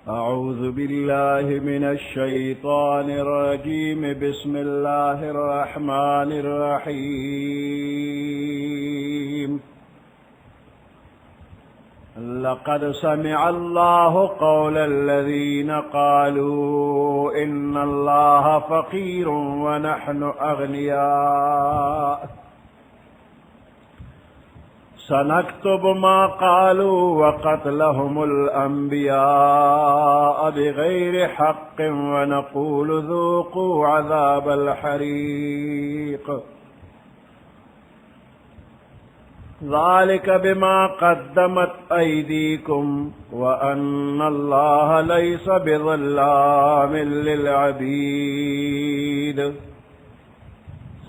أعوذ بالله من الشيطان الرجيم. بسم الله الرحمن الرحيم. لقد سمع الله قول الذين قالوا إن الله فقير ونحن أغنياء سنكتب ما قالوا وقتلهم الأنبياء بغير حق ونقول ذوقوا عذاب الحريق ذلك بما قدمت أيديكم وأن الله ليس بظلام للعبيد.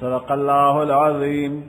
صدق الله العظيم.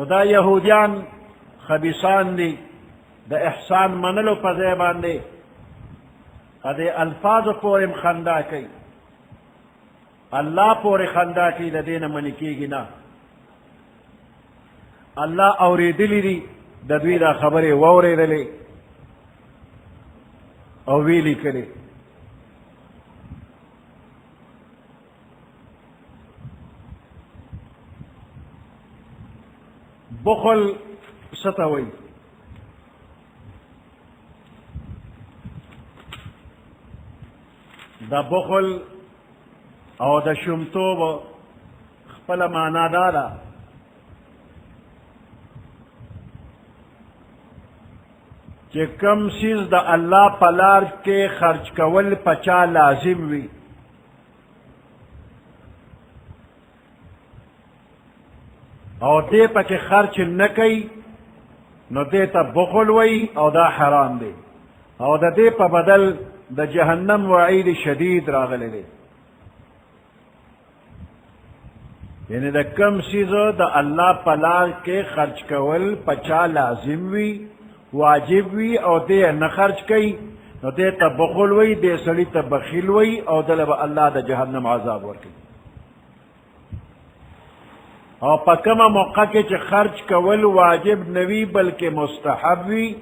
نو دا یهودیان خبیثان دی دا احسان منلو پا ځای باندې ادے الفاظ پورم خندا کی اللہ پورے خندا کی دا دین منی کیگی نا اللہ اوریدلی دی دا دوی دا خبری ووریدلی او ویلی کلی بخل ستوئی دا بخل او دا شمتوب خپل معنا دادا کہ کم چیز دا اللہ پلار کے خرچ کول پچا لازم وی او دے پا کے خرچ نکی نو دے تا بخل وی او دا حرام دے او دا دے پا بدل دا جہنم وعید شدید راغلے دے یعنی دا کم چیزو دا اللہ پلار کے خرچ کول پچا لازم وی واجب وی او دے نخرچ کئی نو دے تا بخل وی دے سلی تا بخیل وی او دلب اللہ دا جہنم عذاب ورکی او پا کما موقع کے چھ خرچ کول واجب نوی بلکہ مستحب وی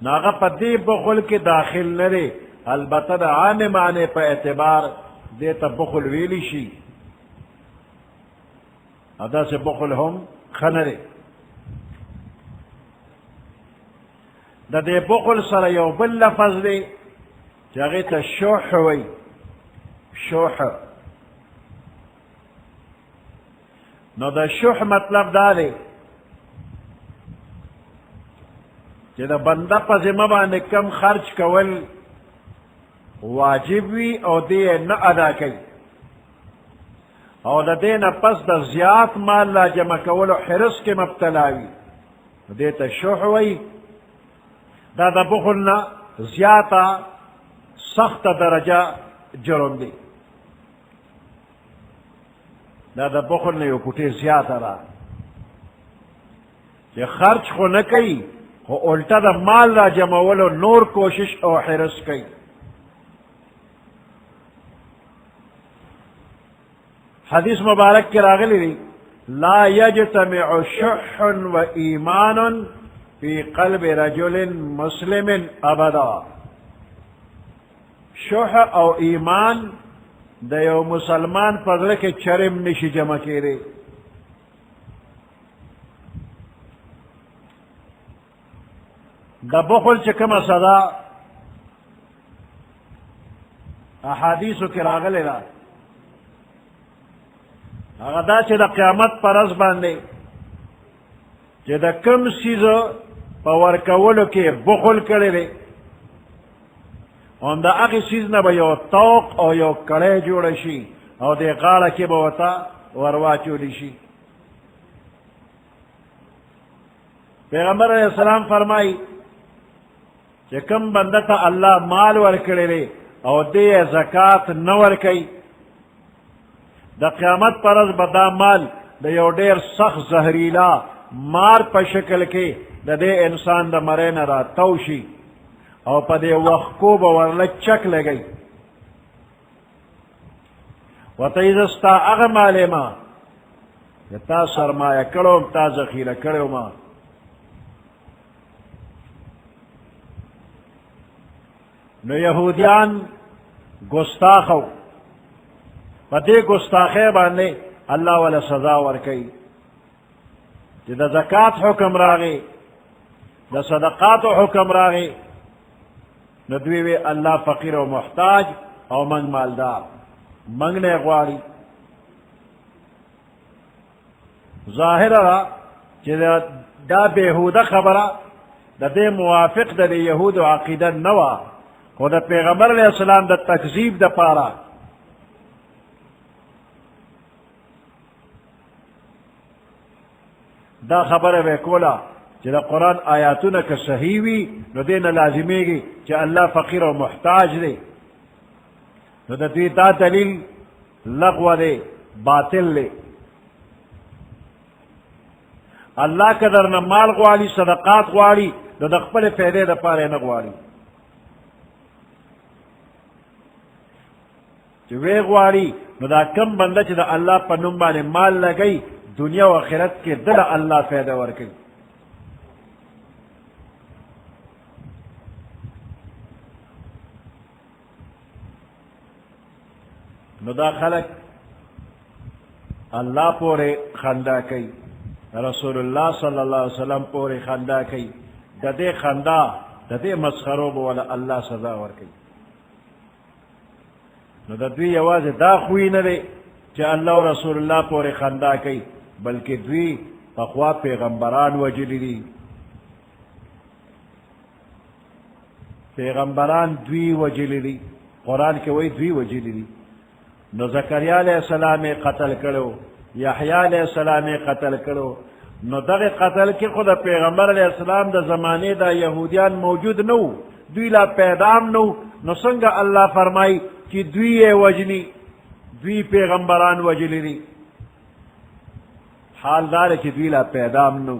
ناغا پا دے بخل کے داخل نرے البتہ دا عام معنی پا اعتبار دے تا بخل ویلی شی ادا سے بخل ہم خنرے دا دے بخل سر یو بل لفظ دے چاگے تا شوح وی شوح نو دا شوح مطلب دا دے کہ دا بندہ پا ذمہ باندے کم خرچ کول واجب وی او دے نا ادا کئی او دا دے نا پس دا زیاد مال لا جمع کولو حرس کے مبتلاوی دے تا شوح وی دا دا بخلنا زیادہ سخت درجہ جرم دی دا دا بخلنا یو کٹے زیادہ را کہ خرچ خو نکی خو الٹا دا مال را جمعولو نور کوشش او حرس کی حدیث مبارک کی راغلی دی لا یجتمع شح و ایمان فی قلب رجل مسلم ابدا شح او ایمان دا یو مسلمان پزر کے چرم نشی جمع کرے دا بخل چکم صدا احادیثو کی راغلے دا اغدا چھ دا قیامت پر از باندے چھ دا کم سیزو پورکولو کے بخل کرے دے اون دا اخی سیز نا با یو توق او یو کڑے جوڑشی او دے غاڑا کے باوتا وروا چولی شی پیغمبر علیہ السلام فرمائی کہ کم بندتا اللہ مال ورکڑے دے او دے زکاة نور کئی دا قیامت پر از بدا مال دا یو دیر سخت زہریلا مار پا شکل کے دا دے انسان دا مرین را توشی او پا دے وقت کو باورلچ چک لگئی و تیزستا اغمالے ما تا سرمایہ کرو تا ذخیرہ کرو ما نو یہودیان گستاخو پا دے گستاخے باندے اللہ والا سزا ورکی کہ دا زکاة حکم راغی دا صدقات حکم راغی ندویوی اللہ فقیر و محتاج او منگ مالدار منگنے غواری ظاہر را کہ دا بیہودہ خبرہ دا دے موافق دا دے یہود و عقیدہ نوا خود دا پیغمبر علیہ السلام دا تکذیب دا پارا دا خبر بے کولا کہ دا قرآن آیاتونا کا صحیح وی نو دینا لازمی گی کہ اللہ فقیر و محتاج دے نو دا دوی دا دلیل لغو دے باطل لے اللہ که درنه مال غواړي صدقات غواړي نو د خپلې فایدې دپاره یې نه غواړي چې وی غواړي نو دا کم بنده چې د الله په نوم باندې مال لګوي دنیا او آخرت کې دله الله فایده ورکوي نو دا خلق اللہ پورے خندا کئی رسول اللہ صلی اللہ علیہ وسلم پورے خندا کئی ددے خندا ددے مسخرو بولا اللہ سزا ورکئی نو دوی آواز دا خوی نہ دے کہ اللہ و رسول اللہ پورے خندا کئی بلکہ دوی پخوا پیغمبران وجلی دی پیغمبران دوی وجلی دی قرآن کے وہی دوی وجلی دی نو زکریا علیہ السلام قتل کرو یحییٰ علیہ السلام قتل کرو نو دغه قتل کی خود پیغمبر علیہ السلام دا زمانے دا یہودیان موجود نو دوی لا پیدام نو نو سنگا اللہ فرمائی کہ دوی وجنی دوی پیغمبران وجلی دی حال دار کہ دوی لا پیدام نو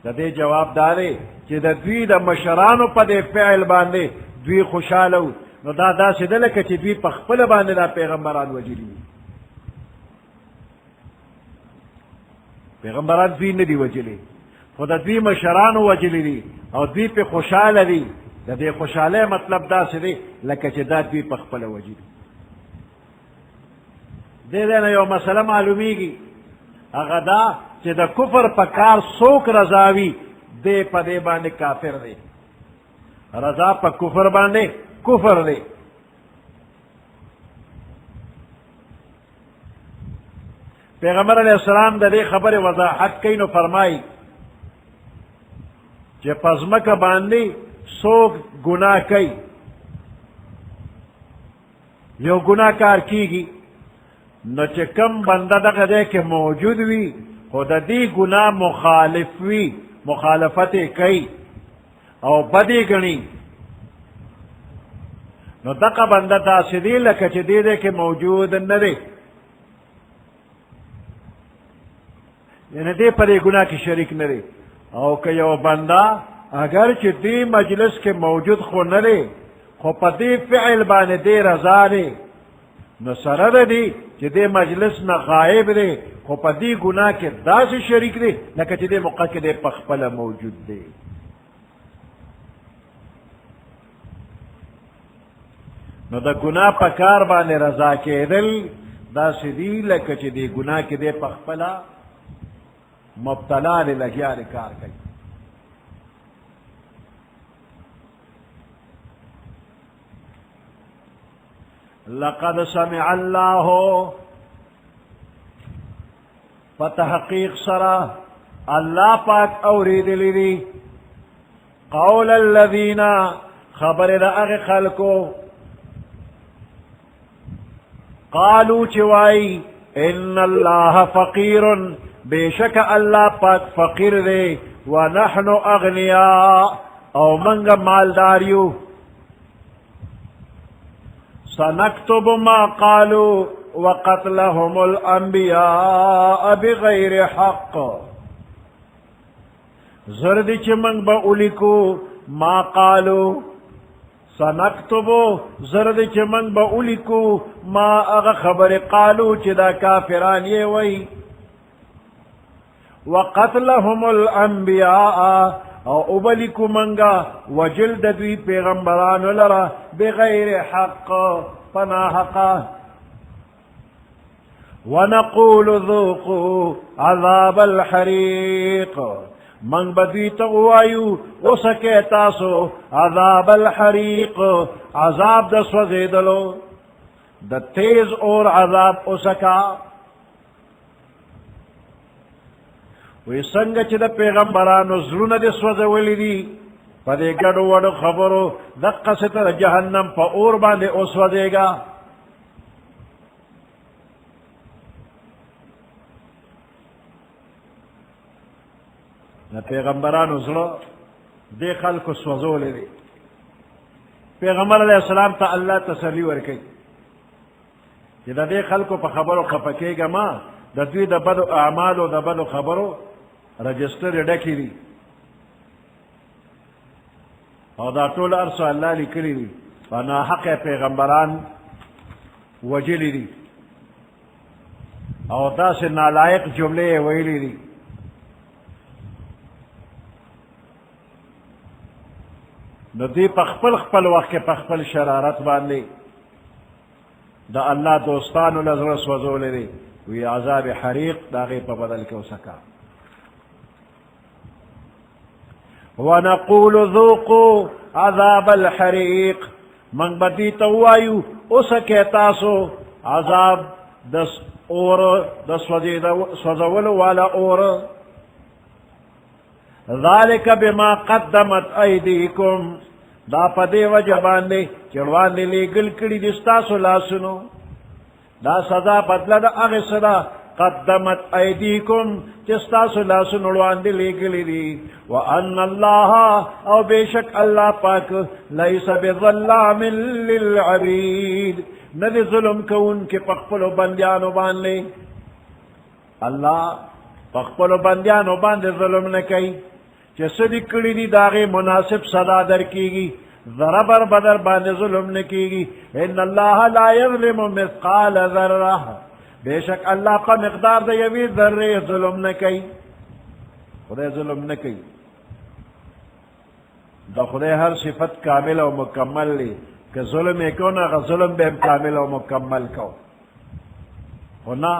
دا دے جواب دارے کہ دا دوی دا مشرانو پا دے فعل باندے دوی خوشالو نو دا دا سیده لکه چې دوی په خپل باندې دا پیغمبران وجلی پیغمبران دوی نه دی وجلی خو د دوی مشرانو وجلی دي او دوی په خوشاله دي د دې خوشاله مطلب دا سیده لکه چې دا دوی په خپل وجلی دې نه یو مسله معلومیږي هغه دا چې د کفر په کار څوک رضاوي دې په دې باندې کافر دی رضا په کفر باندې کفر دے پیغمبر علیہ السلام دا دے خبر وضاحت کئی نو فرمائی کہ پزمک باندی سوک گناہ کئی یو گناہ کار کی گی نو چے کم بندہ دا دے کہ موجود وی خود دی گناہ مخالف وی مخالفت کئی او بدی گنی نو دقا بندہ تاسدی لکا چی دیدے کہ موجود ندے یعنی دے پر گناہ کی شریک ندے او کہ یو بندہ اگر چی دی مجلس کے موجود خو ندے خو پا دی فعل بانے دے رضا دے نو سرد دی چی دے مجلس نا غائب دے خو پا دی گناہ کے دا سے شریک دے لکا چی دے موقع کے دے پخپل موجود دے نو دا گناہ پا کار بانے رضا کے دل دا سدی لکا چی دی گناہ کے دے پخپلا مبتلا لے لگیا لے کار کئی لقد سمع اللہ فتحقیق سرا اللہ پاک اورید لیدی قول الذین خبر دا اغ خلقو قالو چوائی ان اللہ فقیر بے شک اللہ پاک فقیر دے ونحن اغنیاء او منگ مالداریو سنکتب ما قالو وقتلهم الانبیاء بغیر حق زردی چی منگ با اولیکو ما قالو سنکتبو زرد چی منگ با اولیکو ما اغا خبر قالو چی دا کافران یہ وی وقتلهم الانبیاء او ابلیکو منگا وجلد دوی پیغمبران لرا بغیر حق پنا حقا ونقول ذوقوا عذاب الحریق من بدوی تغوائیو اسکے تاسو عذاب الحریق عذاب دا سوزیدلو دا تیز اور عذاب اسکا وی سنگ چی دا پیغمبرانو زرون دا سوزولی دی پا دے گڑو وڑو خبرو دقا ستر جہنم پا اور باندے اسوزے گا نا پیغمبرانو زلو دے خلق سوزو لے دے پیغمبر علیہ السلام تا اللہ تسلی ورکی کہ دا دے خلقو پا خبرو خپکے گا ما دا دوی دا بدو اعمالو دا بدو خبرو رجسٹر ډکې دي او دا ټول ارسو الله لیکلي دي په ناحقه پیغمبران وجلی دي او داسې نالایق جملې یې ویلي دي نو دوی په خپل وخت کې په خپل شرارت باندې د الله دوستانو له زړه سوځولی دی وی عذاب حریق د هغې په بدل کې وسکه ونقول ذوقوا عذاب الحریق من به دوی ته ووایو اوسکئ تاسو عذاب د اور د سوځولو والا اور ذالک بما قدمت ایدیکم دا په دې وجه باندې چې وړاندې لیږل کړي دي ستاسو لاسونو دا سزا بدله د هغې څه ده قدمت ایدیکم چې ستاسو لاسونو وړاندې لیږلي دي وان الله او بېشک الله پاک لیس بظلام للعبید نه دی ظلم کوونکي په خپلو بندیانو باندې الله په خپلو بندیانو باندې ظلم نه کوي چې څه دي کړي دي د هغې مناسب سزا در کېږي ذره بر بدر باندې ظلم نه کېږي ان الله لا یظلم مثقال ذره بېشک الله په مقدار د یوې ذرې ظلم نه کوي خدای ظلم نه کوي د خدای هر صفت کامل او مکمل دی که ظلم یې کو نه هغه ظلم به هم کامل او مکمل کو خو نه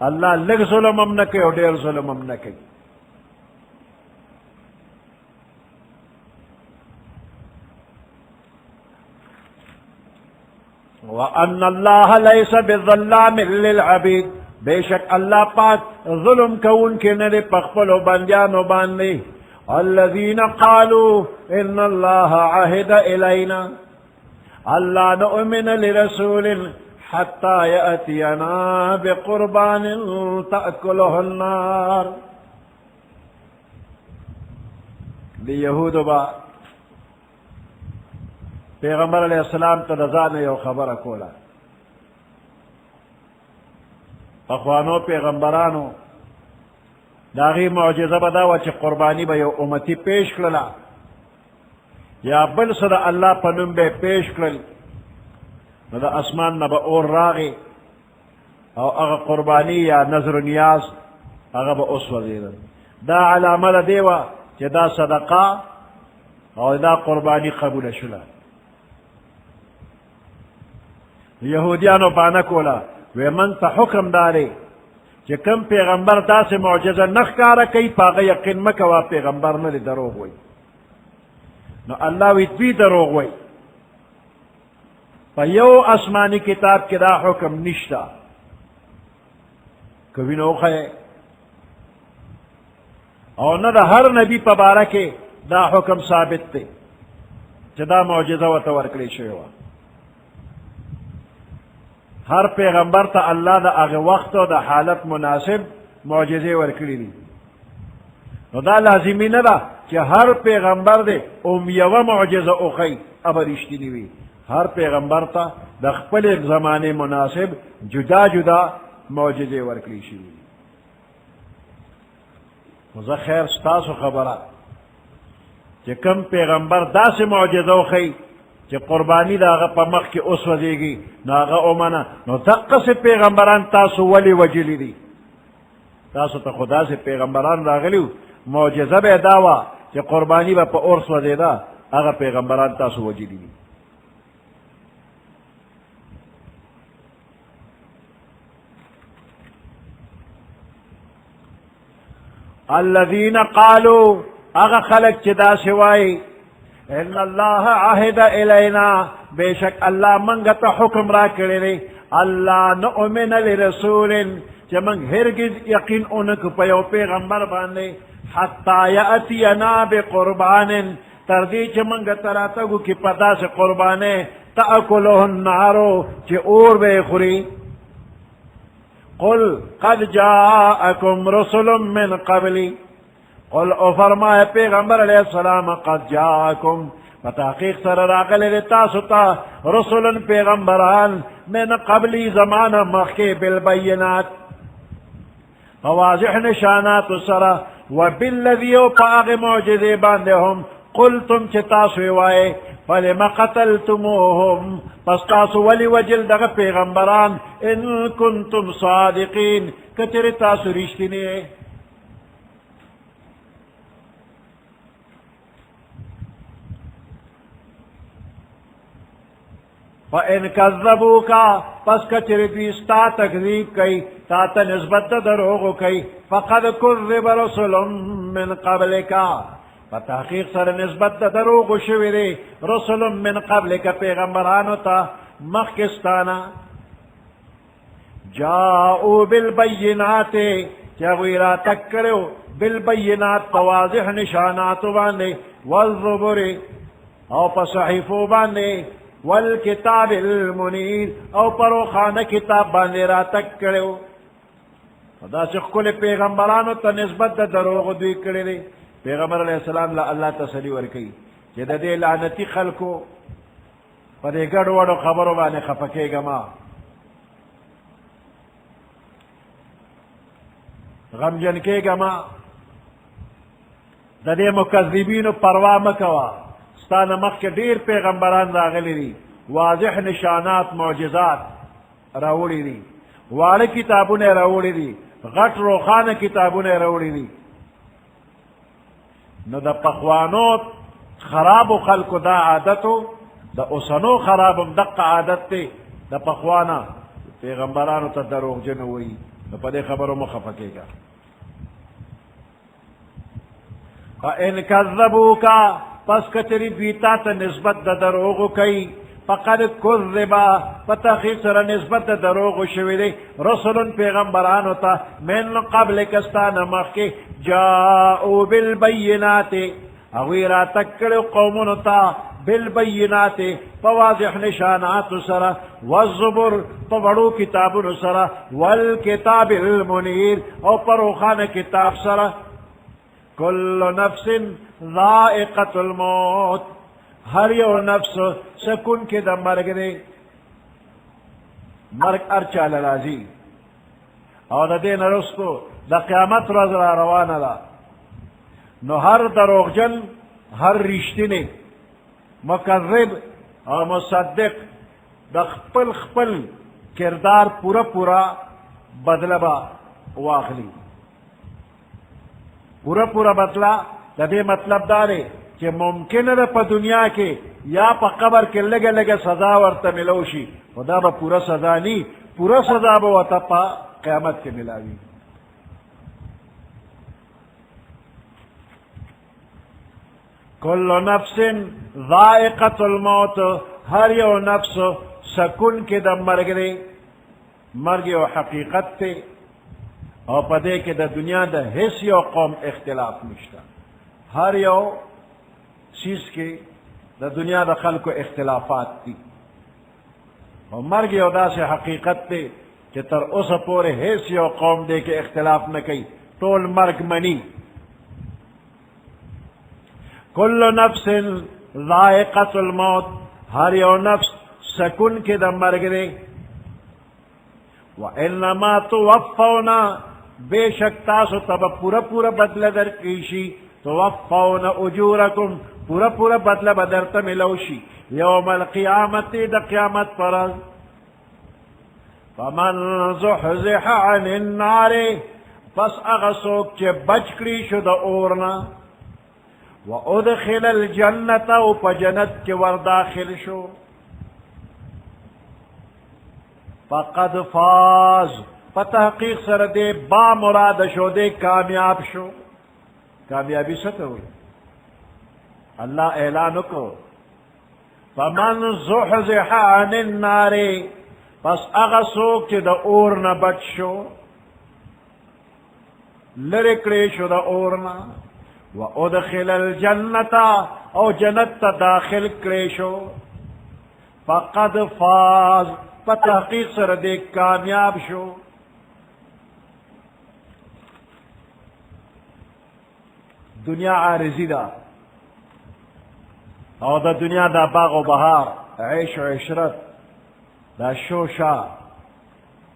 الله لږ ظلم هم نه کوي او ډېر ظلم هم نه کوي وَأَنَّ اللَّهَ لَيْسَ بِظَلَّامٍ لِلْعَبِيدِ بےشک اللہ پاک ظلم کون کے نرے پخپلو بندیانو باندے الذین قالوا ان اللہ عہد الینا اللہ نؤمن لرسول حتی یأتینا بقربان تأکلہ النار دی یہودو با پیغمبر علیہ السلام تا رضا نے یو خبر کولا اخوانو پیغمبرانو داغی معجزه بداوه چه قربانی با یو امتی پیش کللا یا بل صدا اللہ پنم بے پیش کلل دا اسمان نبا اور راغی او اغا قربانی یا نظر نیاز اغا با اس وزیدن دا علامه دا دیوه چه دا صدقه او دا قربانی قبول شلا یہودیانو بانا کولا وی من تا حکم دارے کہ کم پیغمبر دا سے معجزہ نخکارا کئی پاگا یقین مکوا پیغمبر نلی دروغ وی نو اللہ وی دوی دروغ وی پا یو آسمانی کتاب کی دا حکم نشتا کبھی نو خے اور نہ دا ہر نبی پا بارا کے دا حکم ثابت تے چدا معجزہ و تورکلی شویوا ہر پیغمبر تا اللہ دا اغی وقت و دا حالت مناسب معجزے ورکلی دی نو دا لازمی ندا کہ ہر پیغمبر دے امیو معجزہ اخی اب رشتی نیوی ہر پیغمبر تا دا خپل زمان مناسب جدا جدا معجزے ورکلی شوی وزا خیر ستاسو خبرات کہ کم پیغمبر دا سے معجزہ اخی کہ قربانی دا آغا پا مخ کی اس وزیگی نا آغا اومنا نو دقا سے پیغمبران تاسو ولی وجلی دی تاسو تا خدا سے پیغمبران راغلیو معجزہ بے داوا کہ قربانی با پا ارس وزیدا آغا پیغمبران تاسو وجلی دی الذین قالوا آغا خلق چدا سوائی ان اللہ عہد الینا بے شک اللہ منگتا حکم را کرے اللہ نؤمن لرسول چا منگ ہرگز یقین انک پیو پیغمبر باندے حتی یأتینا بقربان تردی چا منگتا راتگو کی پتا سے قربانے تأکلہ النارو چا اور بے خوری قل قد جاءکم رسل من قبلی قل او فرمائے پیغمبر علیہ السلام قد جاءکم فتحقیق سر راقل لتاستا رسول پیغمبران من قبلی زمان مخی بالبینات فواضح نشانات سر وبالذی او پاغ معجزے باندے هم قلتم چه تاسو وائے فلما قتلتموهم پس تاسو ولی وجل دغه پیغمبران ان کنتم صادقین کچر تاسو رشتینی فَإِنْ كَذَّبُوكَ پس کچر دیستا تکذیب کئی تا نسبت دروغ کئی فقد کذب رسل من قبلک فتحقیق سر نسبت دروغ شویری رسل من قبلک پیغمبرانو تا مخکستانا جاؤو بالبینات چاگوی را تکرو بالبینات پواضح نشاناتو باندے والزبر او پصحیفو باندے والکتاب المنیر او پروخانہ کتاب باندے را تک کرو دا سخکل پیغمبرانو تا نسبت دا دروغ دوی کرے پیغمبر علیہ السلام لا اللہ تسلی ورکی کہ دا دے لعنتی خلقو پا دے گڑ وڑو خبرو بانے خفکے گما غمجن کے گما دا دے مکذبینو پروا مکوا ستان مخ کے دیر پیغمبران راغلی دی واضح نشانات معجزات راوڑی دی واڑی کتابوں نے راوڑی دی غٹ روخان کتابوں نے راوڑی دی نو دا پخوانو خراب خلق دا عادتو دا اسنو خراب دق عادت تے دا پخوانا پیغمبرانو تا دروغ جنو ہوئی نو پا دے خبرو مخفکے گا فَإِنْ كَذَّبُوكَ پس کچری بیتا تا نسبت دا دروغو کئی فقد کذبا فتحقیق سر نسبت دا دروغو شویدے رسولن پیغمبرانو تا من قبل کستان مخی جاؤو بالبینات اغوی را تکڑ قومنو تا بالبینات فواضح نشانات سر والزبر فوڑو کتابنو سر والکتاب المنیر او پروخان کتاب سر کل نفس ذائقت الموت ہر یو نفس سکن کے دا مرگ دے مرگ ارچال رازی او دا دین رستو دا قیامت رز را روانا دا نو ہر دروغجن ہر رشتنے مکذب او مصدق دا خپل خپل کردار پورا پورا بدلبا واخلی پورا پورا بدلا دا دے مطلب دارے کہ ممکن ہے پا دنیا کے یا پا قبر کے لگے لگے سزا ورطا ملوشی خدا با پورا سزا نہیں پورا سزا با وطا پا قیامت کے ملاوی کل نفس ذائقت الموت ہر یو نفس سکن کے دا مرگ دے مرگ و حقیقت تے اور پدے کے دا دنیا دا حس یو قوم اختلاف نشتا ہر یو چیز کے دا دنیا دا خلق و اختلافات تھی اور مرگ یو دا سے حقیقت تے کہ تر اس پورے حس یو قوم دے کے اختلاف نہ کئی طول مرگ منی کل نفس ذائقت الموت ہر یو نفس سکن کے دا مرگ دے وَإِنَّمَا تُوَفَّوْنَا بے شک تاسو تب پورا پورا بدل در کیشی توفون اجورکم پورا پورا بدل بدر تملوشی یوم القیامت دا قیامت پر فمن زحزح عن النار پس اغسوک چے بچکری شد اورنا و ادخل الجنت و پا جنت کے ورداخل شو فقد فاز فتحقیق سر دے با مراد شو دے کامیاب شو کامیابی ست ہوئی اللہ اعلان کو فمن زحزح عن النار پس اغسوک چی دا اورنا بچ شو لرکڑی شو دا اورنا و ادخل الجنتا او جنت داخل کڑی شو فقد فاز فتحقیق سر دے کامیاب شو دنیا عارضی دا او دا دنیا دا باغ و بہار عیش و عشرت دا شوشا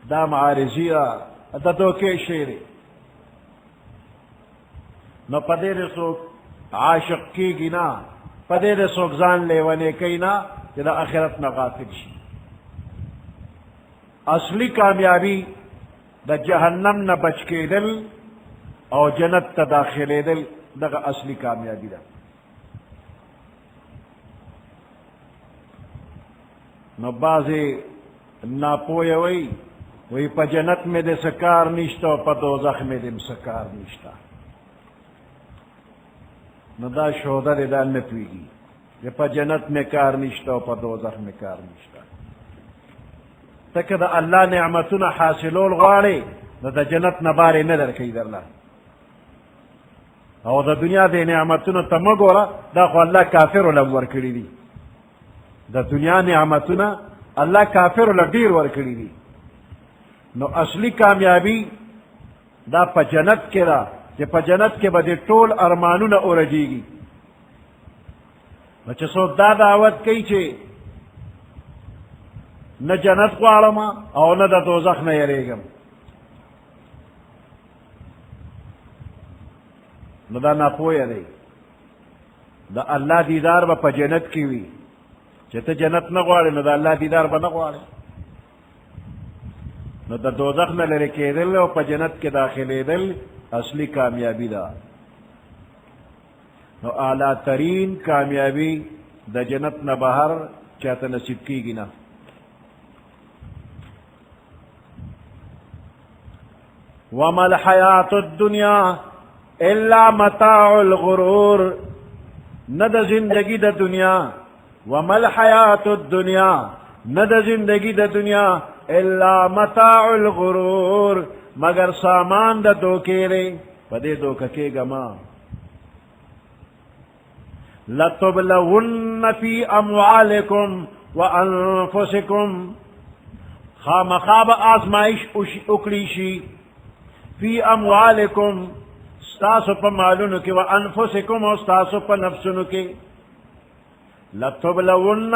دا معارضی دا دو کے شیری نو پدے دے سوک عاشق کی گی نا، پدے دے سوک زان لیوانے کئی نا کہ دا آخرت نا غافل شی. اصلی کامیابی دا جہنم نہ بچ کے دل اور جنت تا داخلے دل دا اصلی کامیابی دا. نو بازی ناپویا وی پا جنت میں دے سکار نشتا و پا دوزخ میں دے سکار نشتا. نو دا شہدہ دے دا نتویگی کہ پا جنت میں کار نشتا و پا دوزخ میں کار نشتا. تک دا اللہ نعمتنا حاصلول غوارے دا جنت نبارے ندر کئی در اللہ او دا دنیا دے نعمتنا تمگورا دا خو اللہ کافر لم ورکڑی دی. دا دنیا نعمتنا اللہ کافر لدیر ورکڑی دی. نو اصلی کامیابی دا پا جنت کے دا کہ پا جنت کے بدے ٹول ارمانونا اورجی گی. نو چسو دا دعوت کئی چھے نہ جنت غواړم او نہ د دوزخ نه یریږم، نو دا ناپوهه دی. د الله دیدار به په جنت کې وي، چې ته جنت نه غواړې نو د الله دیدار به نه غواړې. نو د دوزخ نه لرې کېدل او په جنت کې داخلېدل اصلي کامیابی ده. نو اعلیٰ ترین کامیابی د جنت نه بهر چاته نصیب کېږي نه. وما الحیات الدنیا الا متاع الغرور، ند زندگی د دنیا، وما الحیات الدنیا ند زندگی د دنیا الا متاع الغرور مگر سامان د دوکے رے پدے دوککے گما. لتبلون فی اموالکم وانفسکم، خامخاب آزمائش اکڑیشی فی اموالکم ستاسو پا مالونو کی و انفسکم و ستاسو پا نفسونو کی. لتبلون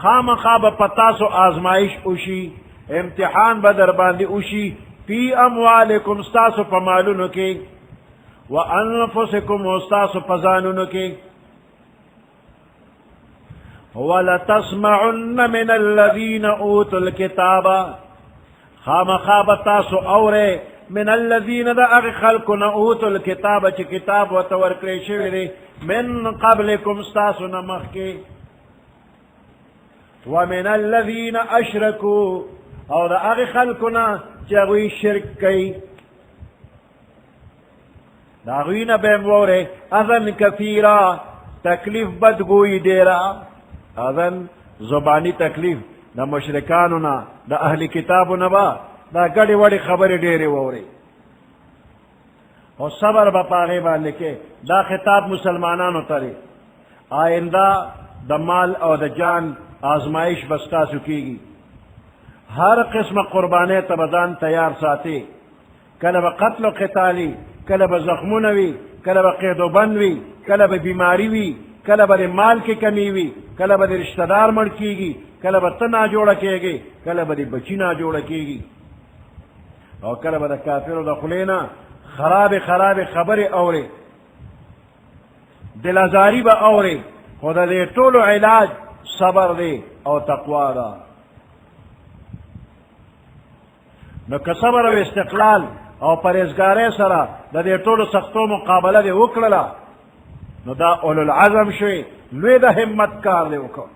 خام خواب پتاسو آزمائش اوشی، امتحان بدر باندی اوشی فی اموالکم ستاسو پا مالونو کی و انفسکم و ستاسو پا زانونو کی. ولتسمعن من الذین اوتوا الکتاب، خام خواب تاسو اورے من الذین دا اغی خلقنا اوتوا الکتاب چی کتاب و تورکلی شویدی من قبلکم ستاسو نمخ کی ومن الذین اشرکو او دا اغی خلقنا چی اغوی شرک کی دا اغوینا بیموری اذن کثیرا تکلیف بدگوی دیرا. اذن زبانی تکلیف دا مشرکانونا دا اہل کتابونا با دا گڑی وڑی خبری ڈیرے ووری اور صبر بپاغی باندے کے دا خطاب مسلمانانو تاری. آئندہ دا مال اور دا جان آزمائش بستا سکی گی، ہر قسم قربانے تبدان تیار ساتے، کلب قتل و قتالی، کلب زخمون وی، کلب قید و بند وی، کلب بیماری وی، کلب مال کی کمی وی، کلب رشتہ دار مڑ کی گی، کلب تنا جوڑا کیے گی، کلب بچی نہ جوڑا کی گی، اور کلب دا کافر و دا خلینا خراب خراب خبر اورے دل ازاری با اورے. خدا دے طول علاج صبر دے او تقوی دا. نو که صبر و استقلال او پرهیزګارۍ سره د دې ټولو سختو مقابله دې وکړله نو دا اولو العزم شوی، لوی د همت کار دې وکړ.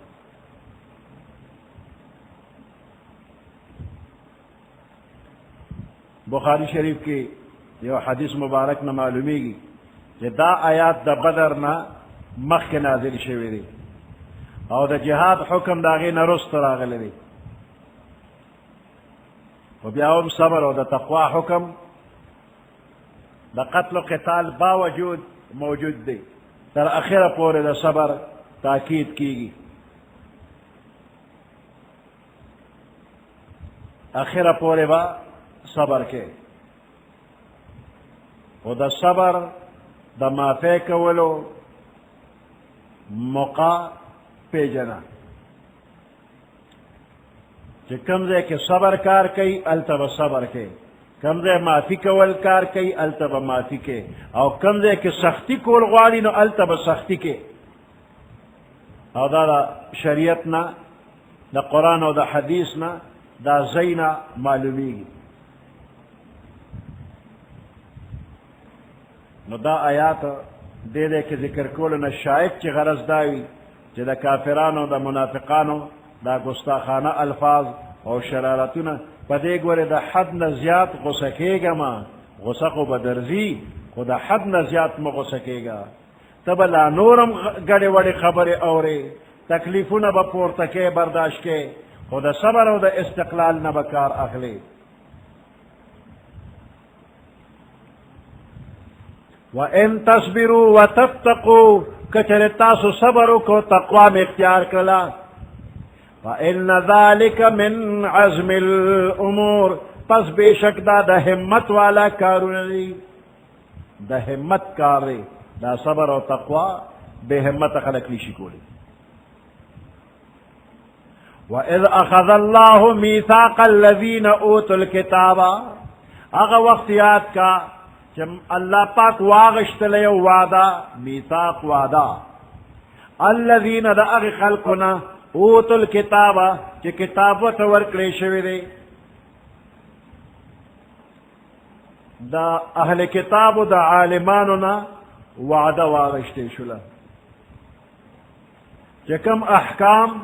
بخاری شریف کی یو حدیث مبارک نہ معلومی گی کہ دا آیات دا بدر نہ مخ کے نازل شوی دی او دا جہاد حکم داغی نہ رست راغلی دی و بیاوم صبر او دا تقوی حکم دا قتل و قتال باوجود موجود دی. در اخیر پورے دا صبر تاکید کی گی. اخیر پورے با صبر کے و دا صبر دا مافے کولو موقع پی جنا کہ کمزے کے صبر کار کئی التب صبر کے کمزے معافی کول کار کئی التب معافی کے او کمزے کے سختی کول غواړي نو التب سختی کے او دا شریعت نا دا قرآن او دا حدیث نا دا زینا معلومی نو دا آیات دے دے کے ذکر کول نا شاید چی غرض داوی چی دا کافرانو دا منافقانو دا گستاخانہ الفاظ او شرارتنا پا دے گوری دا حد نزیاد غسکے گا ما غسقو بدرزی خود دا حد نزیاد ما غسکے گا تب لا نورم گڑی وڑی خبر اورے تکلیفونا با پورتکے برداشت کے خود صبر او دا استقلال نا بکار اخلی وَإِن تَصْبِرُوا وَتَتَّقُوا کچر تاسو صبرو کو تقوی میں اختیار کرلا فَإِنَّ ذَلِكَ مِنْ عَزْمِ الْأُمُورِ پس بے شک دا ہمت والا کارونی دا ہمت کاری دا صبر و تقوی بے ہمت خلق لیشی کولی وَإِذْ أَخَذَ اللَّهُ مِيثَاقَ الَّذِينَ أُوتُوا الْكِتَابَ اغا وقت یاد کا جب اللہ پاک واغشت لے وعدہ میثاق وعدہ الذین دا اغی خلقنا اوتوا الکتاب چی کتاب و تورکلے شوی دے دا اہل کتاب دا عالماننا وعدہ واغشتے شلا چی کم احکام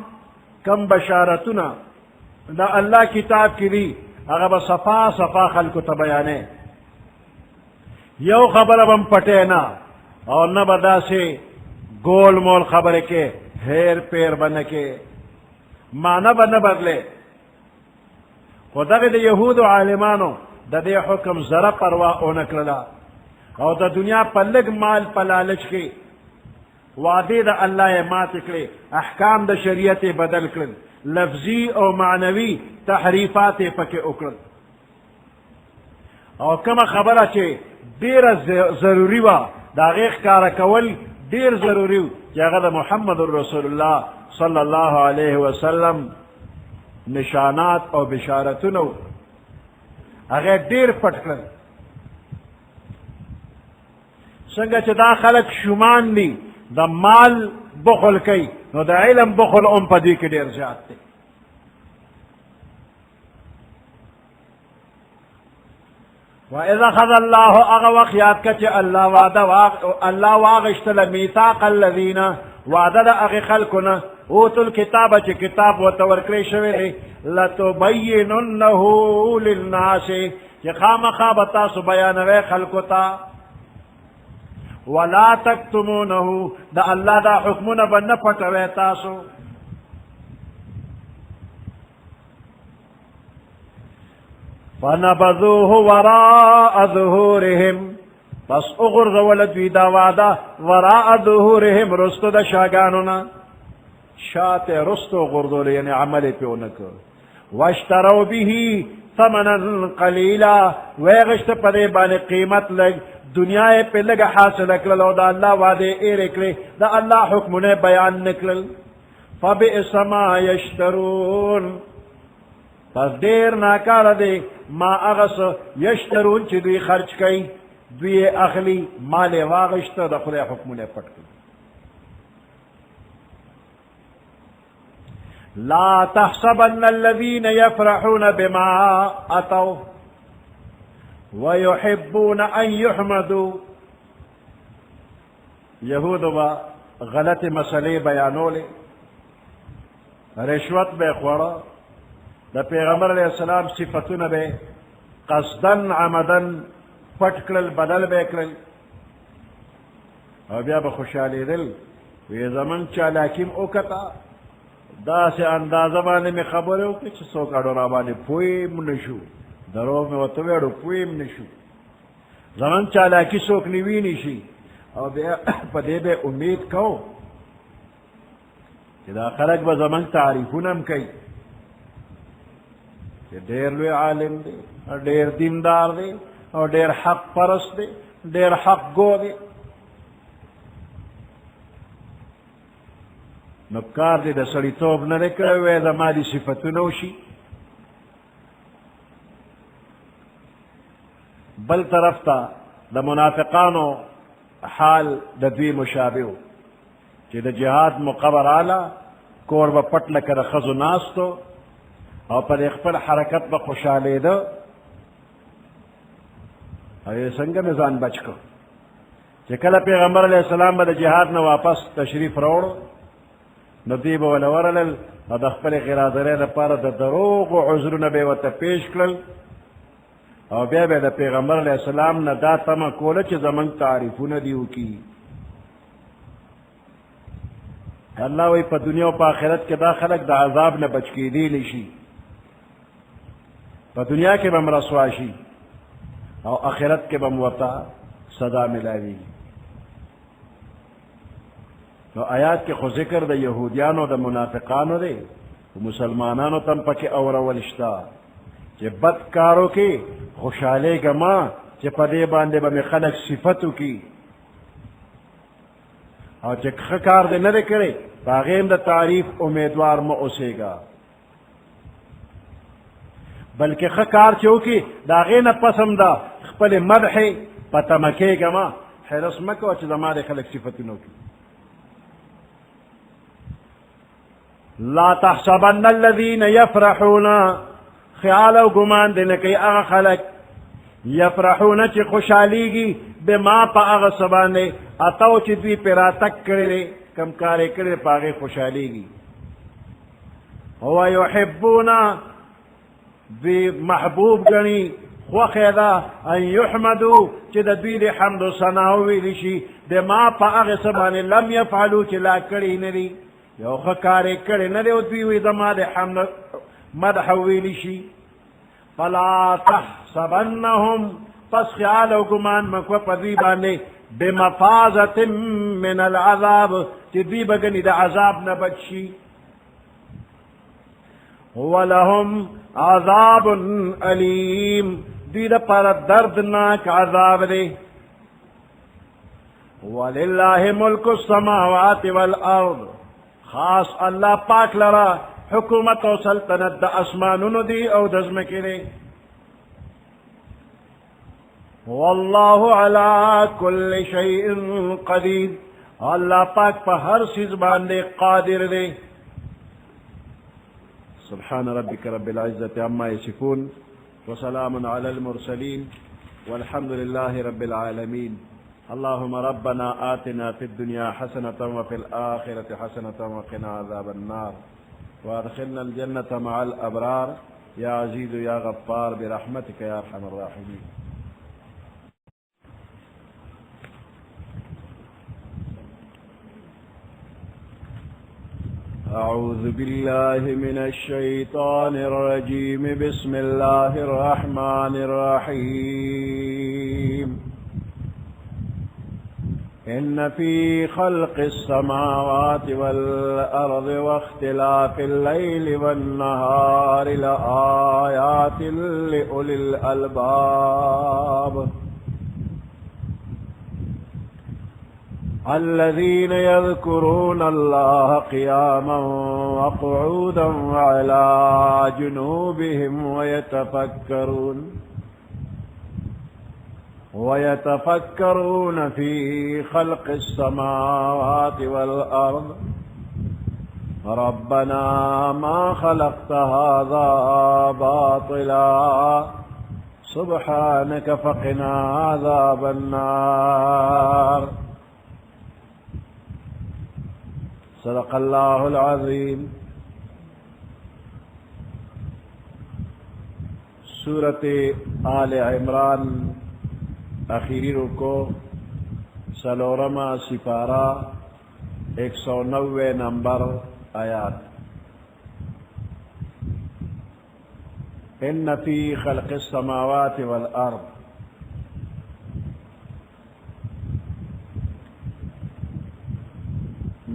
کم بشارتنا دا اللہ کتاب کی دی اگر صفا صفا خلقو تبیانے یو خبر بم پٹے نا اور نہ بدا سے گول مول خبر کے ہیر پیر بن کے مانا بن بدلے خدا کے یہود و عالمانو دا دے حکم ذرا پرواہ اونکللا اور دا دنیا پلگ مال پلالچ کے وعدے دا اللہ مات کرے احکام دا شریعت بدل کر لفظی اور معنوی تحریفات پکے اکڑ اور کما خبر چے دیر ضروری وا دا غیخ کارا کول دیر ضروری وا جاگہ محمد رسول اللہ صلی اللہ علیہ وسلم نشانات اور بشارتنو اگر دیر پٹکل سنگا چا دا خلق شمان لی دا مال بخل کئی نو دا علم بخل ام پا دی کے دیر جاتے وَإِذَا خَذَ اللَّهُ أَغَوَقْ يَادْ كَچِ اللہ واغشتل میثاق الذین وعدد اغی خلقنا اوتوا الكتاب چی کتاب و تورکلی شوی دی لَتُبَيِّنُنَّهُ لِلنَّاسِ چی خام خوابتا سو بیانوے خلقتا وَلَا تَكْتُمُونَهُ دا اللہ دا حکمنا بن پٹوے تاسو فَنَبَذُوهُ وَرَاءَ ظُهُورِهِمْ پس اغرز ولدوی دا وعدا وراء ظُهُورِهِمْ رستو دا شاگانونا شاعت رستو غردو لی یعنی عمل پیونکو واشترو به ثمنا قلیلا ویغشت پدے بانی قیمت لگ دنیا پہ لگ حاصل اکلل دا اللہ وعدے ایر اکلے دا اللہ حکمنے بیان نکلل فبئس ما یشترون پس دیر ناکار دے ما اغس یشترون چی دوی خرچ کئی دوی اخلی مال واغشت دا خدا حکمونے پٹ کئی لا تحسبن الذین یفرحون بما اتوا ویحبون ان یحمدوا یہود با غلط مسئلے بیانولے رشوت بے خورا دا پیغمبر علیہ السلام صفتون بے قصدن عمدن پٹکل بدل بے کلل او بیا بخوشحالی دل وی زمن چالاکیم اوکتا دا سے اندازہ بانے میں خبر ہو کہ سوکا ڈورا بانے پویم نشو درو میں وطویڑو پویم نشو زمن چالاکی سوک نوی نشی او بیا پدے بے امید کھو کہ دا خلق با زمن تعریفونم کئی کہ دیر لوی عالم دے اور دیر دیندار دے اور دیر حق پرست دے دیر حق گو دے نبکار دے دا سڑی توب نہ کرے وے دا مالی صفتو نوشی بل طرف تا د منافقانو حال د دوی مشابه و چې د جهاد مقبر اعلی کور به پټ لکه د ښځو ناستو او پر خپل حرکت به خوشحالېده او یې څنګه مې ځان بچ کړ چې کله پیغمبر علیه السلام به د جهاد نه واپس تشریف راوړو نو دوی به ونه ورلل او د خپلې غرادرۍ لپاره د دروغو عذرونه به یې ورته پیش کړل او بیا به د پیغمبر علیه السلام نه دا تمه کوله چې زموږ تعریفونه دې وکړي الله وایي په دنیا او په آخرت کې دا خلک د عذاب نه بچ کېدی نه شي په دنیا کې به هم رسوا شي او آخرت کې به هم ورته سزا ملاویږي نو آیات کې خو ذکر د یهودیانو د منافقانو دی مسلمانانو تم پکې اورول شته چې بد کارو کې خوشحالېږه ما چې په دې باندې به مې خلک صفت وکړي او چې ښه کار دې نه دی کړی په هغې هم د تعریف امیدوار مه اوسېږه بلکې ښه کار چې وکړي د هغې نه پس هم د خپلې مدحې په تمه کېږه ما حرص مه کوه چې زما د خلک صفتونه وکړي لا تحسبن الذين يفرحون خیال او ګمان دې نه کوي هغه خلک یفرحون چې خوشحالیږي بما په هغه څه باندې اتو چې دوی پې راتګ کړی دی کم کار یې کړی دی په هغې خوشحالیږي ویحبون دوی محبوب ګڼي خوښ یې ده ان یحمدو چې د دوی د حمد و ثنا وویلی شي بما په هغې څه باندې لم یفعلو چې لا کړي نه دي یو ښه کار یې کړی نه دی او دوی وایي زما د حمد مدح ویلی شي فلا تحسبنهم پس خیال او ګمان مکوه په دوی باندې بمفازة من العذاب چې دوی به ګنې د عذاب نه بچ شي ولهم عذاب علیم دوی دپاره دردناک عذاب دی ولله ملک السماوات والارض خاص الله پاک لرا حکومت او سلطنت د اسمانونو دی او د ځمکې دی والله على كل شيء قدير الله پاک په هر چیز باندې قادر دی سبحان ربك رب العزة عما يصفون وسلام على المرسلين والحمد لله رب العالمين اللهم ربنا آتنا في الدنيا حسنة وفي الآخرة حسنة وقنا عذاب النار وادخلنا الجنة مع الأبرار يا عزيز يا غفار برحمتك يا أرحم الراحمين أعوذ بالله من الشيطان الرجيم بسم الله الرحمن الرحيم إن في خلق السماوات والأرض واختلاف الليل والنهار لآيات لأولي الألباب الذين يذكرون الله قياما وقعودا وعلى جنوبهم ويتفكرون في خلق السماوات والأرض ربنا ما خلقت هذا باطلا سبحانك فقنا عذاب النار صدق الله العظيم سورة آل عمران اخیری رکو سلورما سپارہ 190 نمبر آیات ان فی خلق السماوات والارض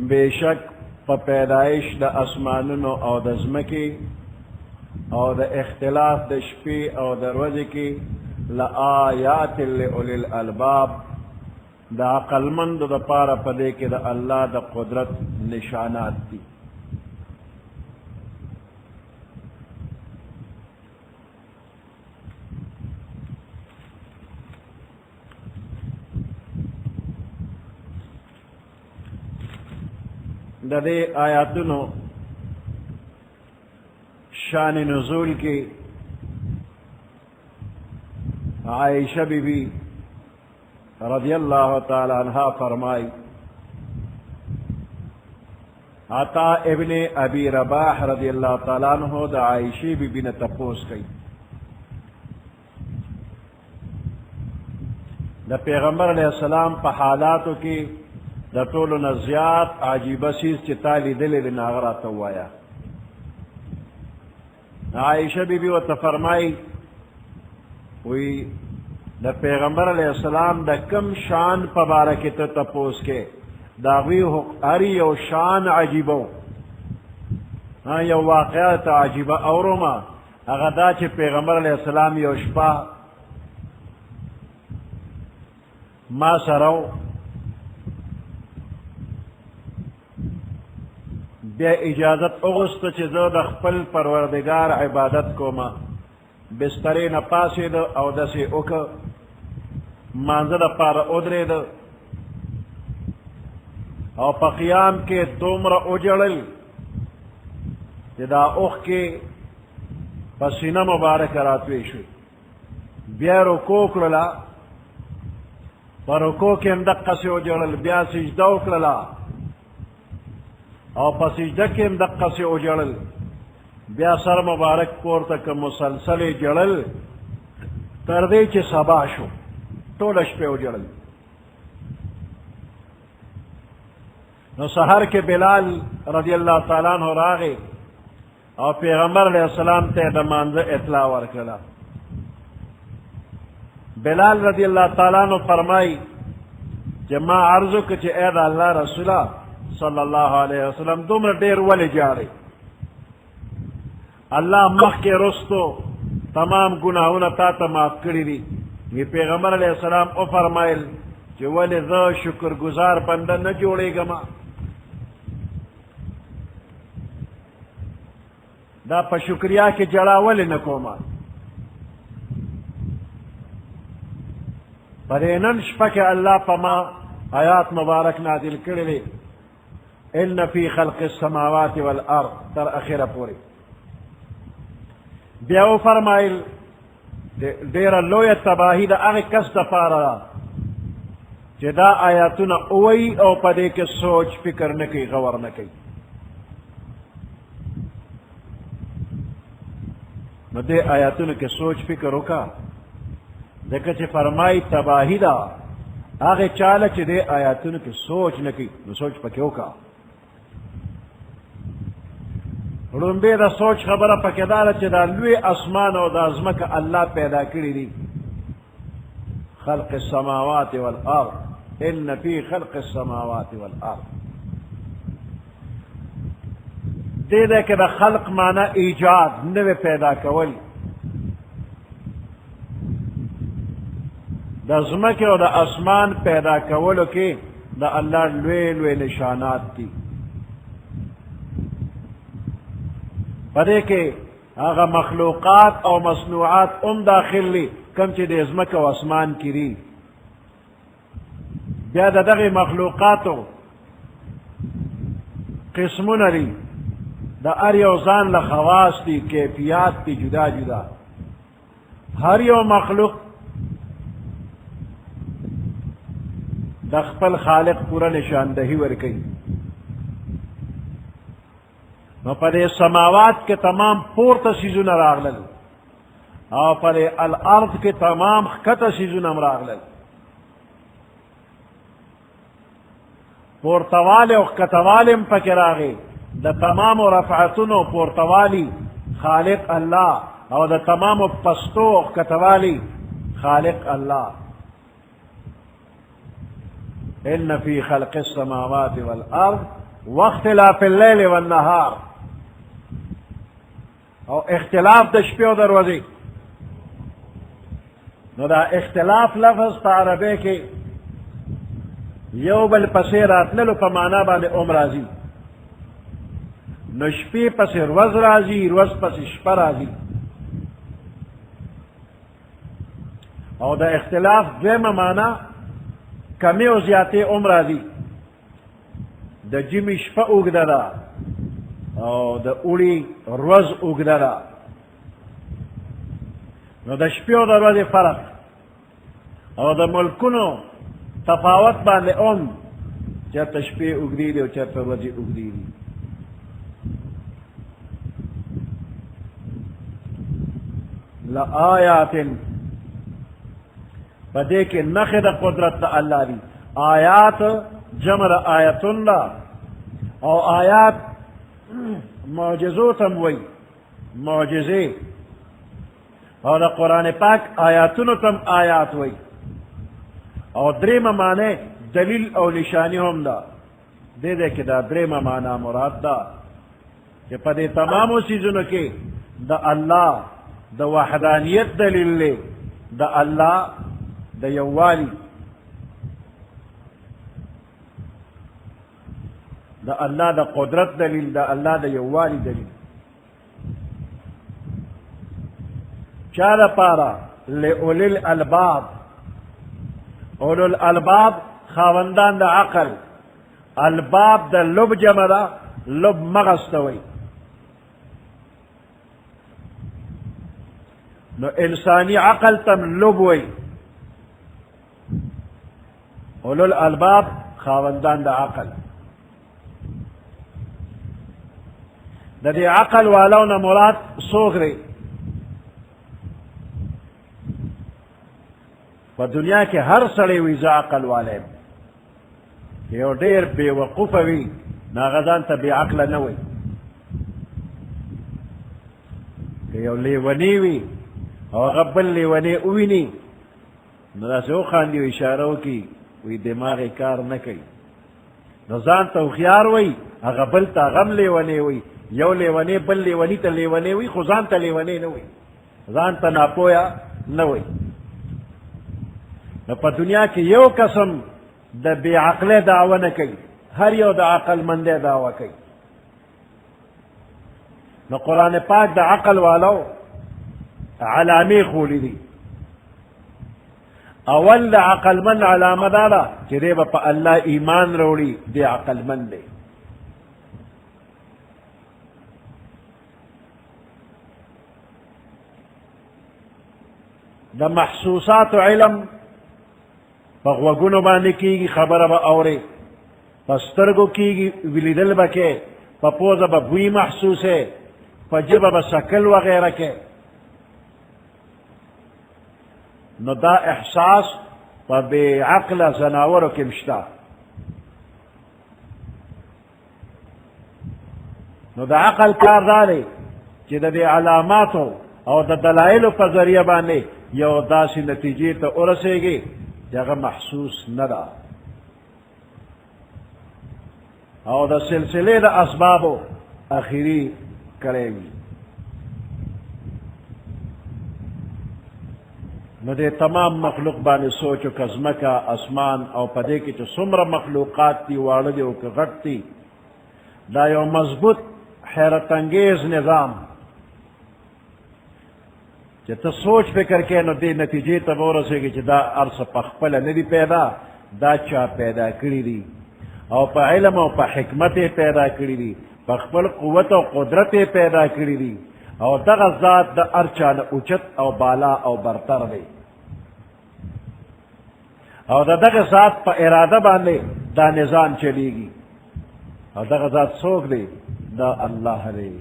بیشک په پیدائش د اسمانونو او د ځمکې او د اختلاف د شپې او د ورځې کې لآیات لأولی الالباب دا عقلمند د پاره په دې کې د الله د قدرت نشانات دي ددے آیاتنو شان نزول کی عائشہ بی بی رضی اللہ تعالی عنہ فرمائی عطا ابن ابی رباح رضی اللہ تعالیٰ عنہ دا عائشی بی بی نے تپوس کی دا پیغمبر علیہ السلام پا حالاتو کی دا طولو نزیات عجیب سیز چی تالی دلی دی ناغرہ توایا عائشہ بی بی و تفرمائی وی دا پیغمبر علیہ السلام دا کم شان پا بارکی تا تپوس کے داغوی اری یو شان عجیبو یو واقعات عجیبہ اوروما اغدا چی پیغمبر علیہ السلام یو شپا ما سرو بیا اجازت اغسط چی زو دا خپل پروردگار عبادت کو ما بستری نپاسی دا او دسی اکا مانزد پار ادری دا او پا قیام کے دومر اجڑل دا اوخ کے پسینہ مبارک راتوی شوی بیا رکو کرلا پا رکو کے اندقہ سے اجڑل بیا سجدہ کرلا او پا سجدہ کے اندقہ سے اجڑل بیا سر مبارک پورتک مسلسل جڑل تردے چی سبا شو تولش پہ اجڑل نو سحر کے بلال رضی اللہ تعالیٰ عنہ راغے اور پیغمبر علیہ السلام تے دا مانزہ اطلاع ورکلا بلال رضی اللہ تعالیٰ عنہ فرمائی کہ ما عرضو کچھ اے دا اللہ رسولہ صلی اللہ علیہ وسلم دمر دیر ولی جارے اللہ مخ کے رستو تمام گناہونا تا معاف کری دی یہ پیغمبر علیہ السلام او فرمائل کہ ولی ذا شکر گزار بندہ نہ جوڑے گا ما دا پا شکریہ کے جڑا ولی نکو ما پرینن شپک اللہ پا ما آیات مبارک نازل کرلے ان فی خلق السماوات والارض تر اخیر پوری بیاو فرمائل دیر لوی تباہی دا اغی کس دا پارا چی دا آیاتنا اوئی او پدے کے سوچ فکر نکی غور نکی نو دے آیاتنا کے سوچ فکر رکا دیکھا چی فرمائی تباہی دا آغی چالا چی دے آیاتنا کے سوچ نکی نو سوچ پکیو کا رنبے دا سوچ خبر پکیدالا چی دا لوی اسمان او دا ازمک اللہ پیدا کری دی خلق السماوات والارض ان فی خلق السماوات والارض دے دے کہ دا خلق مانا ایجاد نوے پیدا کول دا ازمک او دا اسمان پیدا کولو کی دا اللہ لوی لوی نشانات تی پدے کے آغا مخلوقات او مصنوعات ام داخل لی کم چی دے ازمک و اسمان کری بیا دا دغی مخلوقاتو قسمون لی دا اریوزان لخواص تی کیفیات تی جدا جدا ہر یو مخلوق دا خپل خالق پورا نشاندہی ورکی نو پدے سماوات کے تمام پورتا سیزون راغلل اور پدے الارض کے تمام خطا سیزون راغلل پورتوال و خطوالم پکراغے دا تمام رفعتنو پورتوالی خالق اللہ اور دا تمام پستو و خطوالی خالق اللہ ان فی خلق السماوات والارض واختلاف اللیل والنہار او اختلاف دا شپیو دروازی نو دا اختلاف لفظ پا عربے کے یو بل پسی راتللو پا مانا باندے رازی نو شپی پسی روز رازی روز پسی شپا رازی او دا اختلاف دویم مانا کمی و زیادی رازی د جمی شپه اوږده ده او د اوړي ورځ اوږده ده، نو د شپې او د ورځې فرق او د ملکونو تفاوت باندې هم چېرته شپې اوږدې دي او چېرته ورځې اوږدې دي. لآیات په دې کې نښې د قدرت د الله دي. آیات جمع د آیتون ده او آیات معجزو ته م وایي، معجزې، او د قرآن پاک آیاتونو ته م آیات وایي. او درېیمه معنی دلیل او نشانی هم ده. دې دې کې دا درېیمه معنی مراد ده چې په دې تمامو څیزونو کې د الله د وحدانیت دلیل دی، د الله د یووالي، د الله د قدرت دلیل، د الله د یووالي دلیل. چا دپاره؟ لأولی الالباب، اولو الالباب خاوندان د عقل. الباب د لب جمع ده، لب مغز ته وایي. نو انسانی عقل تم لب وی. اولو الالباب خاوندان د عقل. د دې عقل والو نه مراد څوک دی؟ په دنیا کې هر سړی وي زه عقل والی یم. یو ډېر بې وقوفه وي نو هغه ځان ته بې عقله نه وایي. که یو لیونی وي او هغه بل لیونی وویني نو داسې وخاندي او اشاره وکړي وایي دماغ یې کار نه کوي، نو ځان ته هوښیار وایي، هغه بل ته هغه هم لیونی وایي. یو لیونی بل لیوني ته لیونی وایي خو ځان ته لیونی نه وایي، ځان ته ناپویه نه وایي. نو په دنیا کې یو قسم د بې عقلۍ دعوه نه کوي، هر یو د عقل مندۍ دعوه کوي. نو قرآن پاک د عقل والو علامې خولی دي. اول د عقلمند علامه دا ده چې دی به په الله ایمان راوړي، دی عقلمند دی. د محسوساتو علم په غوږونو باندې کېږي، خبره به اورې، په سترګو کېږي، ولیدل به کې، په پوزه به بوی محسوسې، په ژبه به شکل وغیره کې. نو دا احساس په بې عقله ځناورو کې مشته. نو د عقل کار دا دی چې د دې علاماتو او د دلایلو په ذریعه باندې یو داسې نتیجې ته ورسېږي چې هغه محسوس نه ده، او د سلسلې د اسبابو اخري کړی وي. نو دې تمام مخلوق باندې سوچ وکړه، ځمکه، اسمان، او په دې کې چې څومره مخلوقات دي، واړه دي او که غټ دي، دا یو مضبوط حیرت انگیز نظام چې ته سوچ فکر کې نو دې نتیجې ته به ورسېږي چې دا هر څه پخپله نه دي پیدا، دا چا پیدا کړي دي، او په علم او په حکمت یې پیدا کړي دي، په خپل قوت او قدرت یې پیدا کړي دي، او دغه ذات د هر چا نه اوچت او بالا او برتر دی، او د دغه ذات په اراده باندې دا نظام چلیږي. او دغه ذات څوک دی؟ دا الله دی.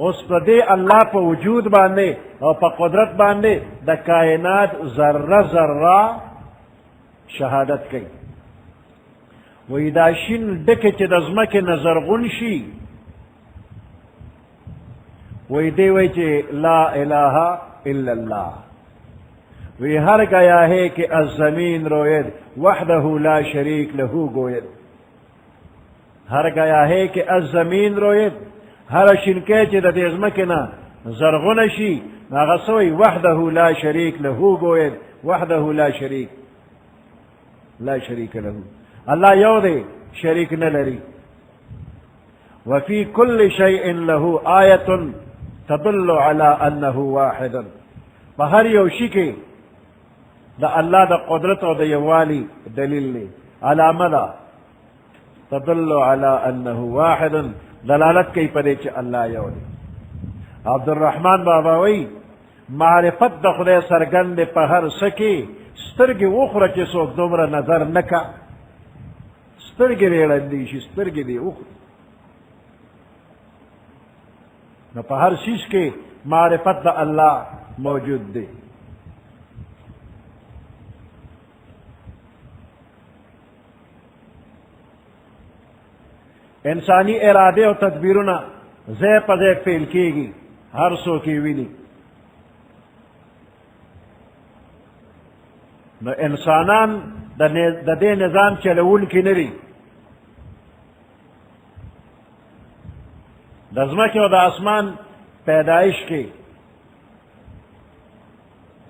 اوس په دې الله په وجود باندې او په قدرت باندې د کائنات ذره ذره شهادت کوي. وایي دا شین ډکې چې د ځمکې نه زرغون شي، وایي دی وایي چې لا اله الا الله. وی ہر گیا ہے کہ الزمین روید وحدہ لا شریک لہو گوید. ہر گیا ہے کہ الزمین روید، هر شینکې چې د دې ځمکې نه زرغونه شي هغه سوی وحده لا شریک له ګوید، وحده لا شریک له. الله یو دی، شریک نه لري. وفي كل شيء له آیة تدل على انه واحد. په هر یو شي کې د الله د قدرت او د یووالي دلیل دی، علامه ده. تدل على انه واحد دلالت کی پدے چ اللہ یو دی عبد الرحمن بابا وی معرفت د خدای سرګند په هر سکی سترګې وخوره چې څوک دومره نظر نکا سترګې ریړندې شي سترګې دې وخوره نو په هر شیش کې معرفت د الله موجود دی انسانی ارادے اور تدبیرنا زی پزے فیل کی گی ہر سو کی وینی نو انسانان دا دے نظام چلون کی نری دزمک و دا آسمان پیدائش کی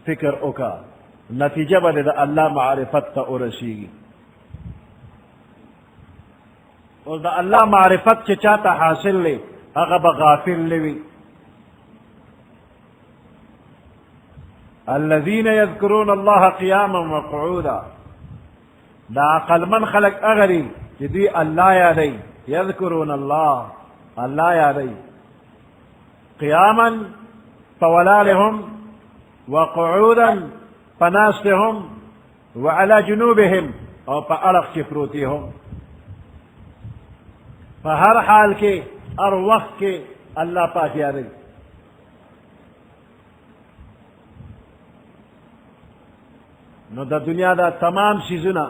فکر اوکا نتیجہ بدے دا اللہ معرفت تا ارسیگی اور دا اللہ معرفت چے چاہتا حاصل لے اغب غافل لوی الذین یذکرون اللہ قیاما وقعودا دا عقل من خلق اغری چے دی اللہ یادی یذکرون اللہ یادی قیاما فولالهم وقعودا فناستهم وعلى جنوبهم او پا ارق چپروتیهم ہر حال کے ہر وقت کے اللہ پاک یادی نو دا دنیا دا تمام چیزنا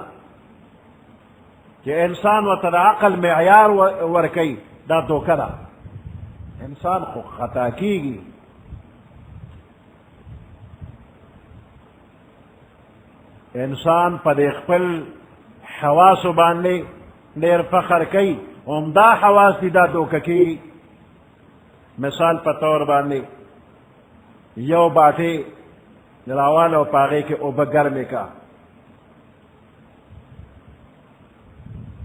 کہ انسان و تدا عقل معیار ورکی دا دوکرا انسان خو خطا کی گی انسان پا دیکھپل حواس باندے دیر فخر کی عمدہ حواس دی دا دوککی مثال پتور باندے یو باٹے راوال و پاغے کے اوبا گرمے کا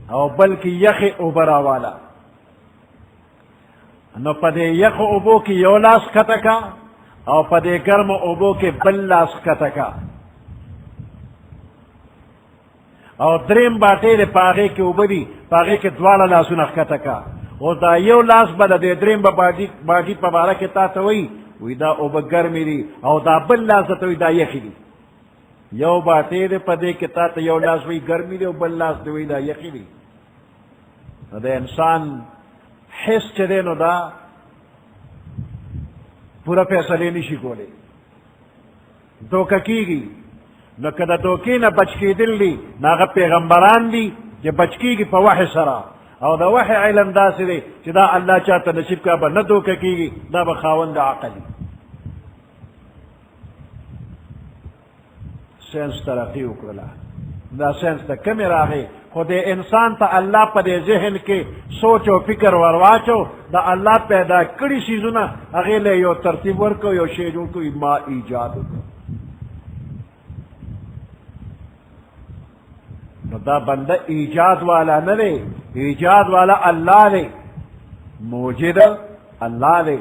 او بلکی یخ اوبا راوالا نو پدے یخ اوبو کی یو لاس کتکا او پدے گرم اوبو کے بل لاس کتکا او دریم باٹے دے پاغے کے اوبری پاغے کے دوالا لاسو نخکتا کا او دا یو لاس بدا دے دریم با باٹی پا بارا کے تا توئی وی دا اوبا گرمی دی او دا بل لاس توی دا یخی دی یو باٹے دے پا دے کے تا تا یو لاس وی گرمی دی او بل لاس دوی دا یخی دی دا انسان حس چدے نو دا پورا فیصلے نشی کولے دوکا کی گی نو کدا دوکی نا بچکی دل دی ناغا پیغمبران دی کہ بچکی کی پا وحی سرا او دا وحی علم دا سرے چی دا اللہ چاہتا نصیب کا با ندو کی گی دا بخاوند عقلی سینس ترقی اکرلا دا سینس تا کمی راغی خود انسان تا اللہ پا دے ذہن کے سوچ و فکر ورواچو دا اللہ پیدا کری چیزونا اغیلے یو ترتیب ورکو یو شیجون کو ما ایجاد کو دا بندہ ایجاد والا نہ لے ایجاد والا اللہ لے موجد اللہ لے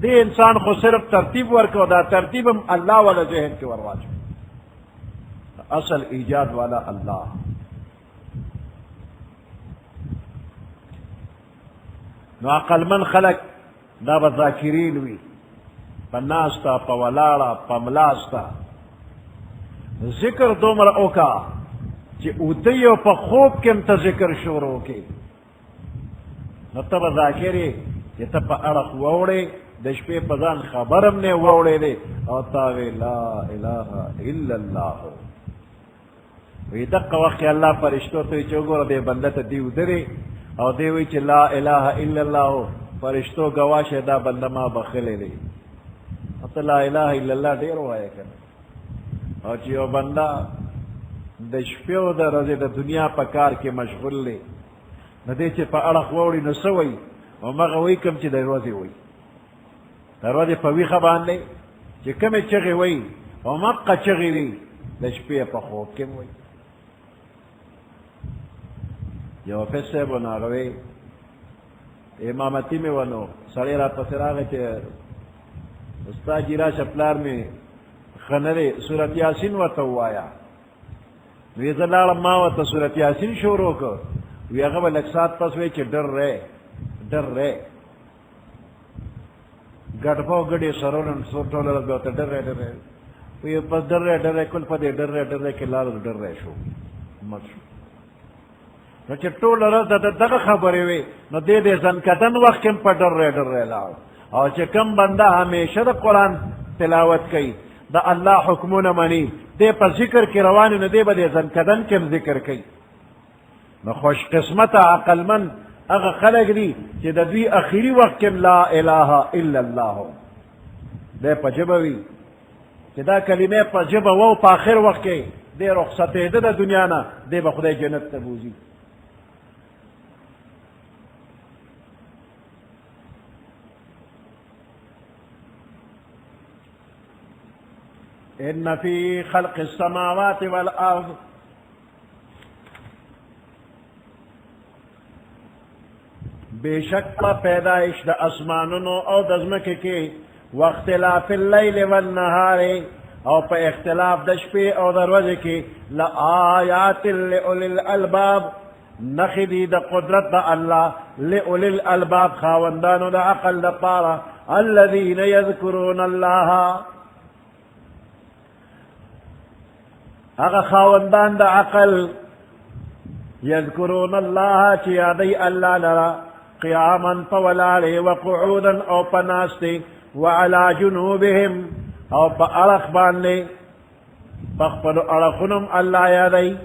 دے انسان کو صرف ترتیب ورکو دا ترتیب ہم اللہ والا ذہن کے ورواج اصل ایجاد والا اللہ نو عقل من خلق دا بذاکرین وی پناستا پولاڑا پملاستا ذکر دومر اوکا چی ادیو پا خوب کم تا ذکر شروع کی نو تب ذاکری چی تا پا ارخ ووڑے دشپے پزان خبرم نے ووڑے دے او تاوی لا الہ الا اللہ وی دق وقت اللہ فرشتو توی چوگو دے بندت دیو درے او دیوی چی لا الہ الا اللہ فرشتو گواش دا بندہ ما بخلے دے او تا لا الہ الا اللہ دیر ہوئے کنا او چیو بندہ د شپیو د رضی د دنیا پا کار کے مشغول لے ندے چی پا اڑخ ووڑی نسوئی او مغا وی کم چی در روزی وی در روزی پا وی خبان لے چی کم چغی وی او مقا چغی لی د شپی پا خوب کم وی یو فیسے بناغوی امامتی میں ونو سڑی را پسر آگے چی استا جیرا شپلار میں خنرے سورت یاسین و تو آیا ویزلال ماوتا سورت یاسین شروع کو وی هغه به لږ ساعت پس وی چې ډر رې ګډ په ګډې سرونه ټوله ورځ به ورته ډر رې وی پس ډر رې کل په دې ډر رې کې لاړو ډر رې شو مړ شو. نو چې ټوله ورځ دغه خبرې وې نو دې ځنکدن وخت کې په ډر رې لاړ. او چې کم بنده همیشه د قرآن تلاوت کوي د الله حکمونه مني دې په ذکر کې روان نه دی به دې ځنکدن کې ذکر کوي. نو خوش قسمته عقلمند هغه خلک دي چې د دوی اخري وخت کې لا اله الا الله دی په ژبه وي چې دا کلمې په ژبه وو په آخر وخت کې دی رخصتېده د دنیا نه دی به خدای جنت ته بوځي. ان فی خلق السماوات والارض بیشک په پیدائش د اسمانونو او د ځمکې کې واختلاف اللیل والنهار او په اختلاف د شپې او د ورځې کې لآیات لأولی الالباب نښې دي د قدرت د الله لأولی الالباب خاوندانو د عقل دپاره الذین یذکرون الله هغه خاوندان د عقل یذکرون الله چې یادی الله لرا قیاما فولالې وقعودا او پناستې وعلى جنوبهم او په اړخ باندې په خپلو اړخونو الله یادی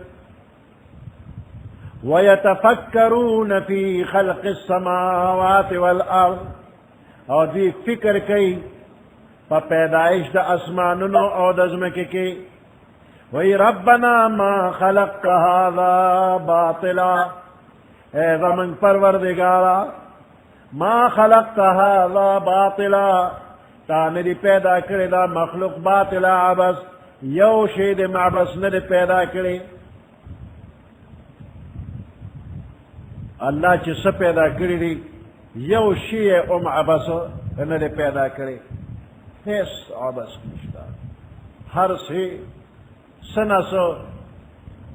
ويتفکرون فی خلق السماوات والارض او دوی فکر کوي په پیدایش د اسمانونو او د ځمکې کې وی ربنا ما خلقت هذا باطلا اے زمن پروردگارا ما خلقت هذا باطلا تا ندی پیدا کړی دا مخلوق باطلا عبس یو شی د معبس ندی پیدا کړی الله چې څه پیدا کړی دی یو شی عبس ندی پیدا کړی هیڅ عبس نشته هر شی سناسو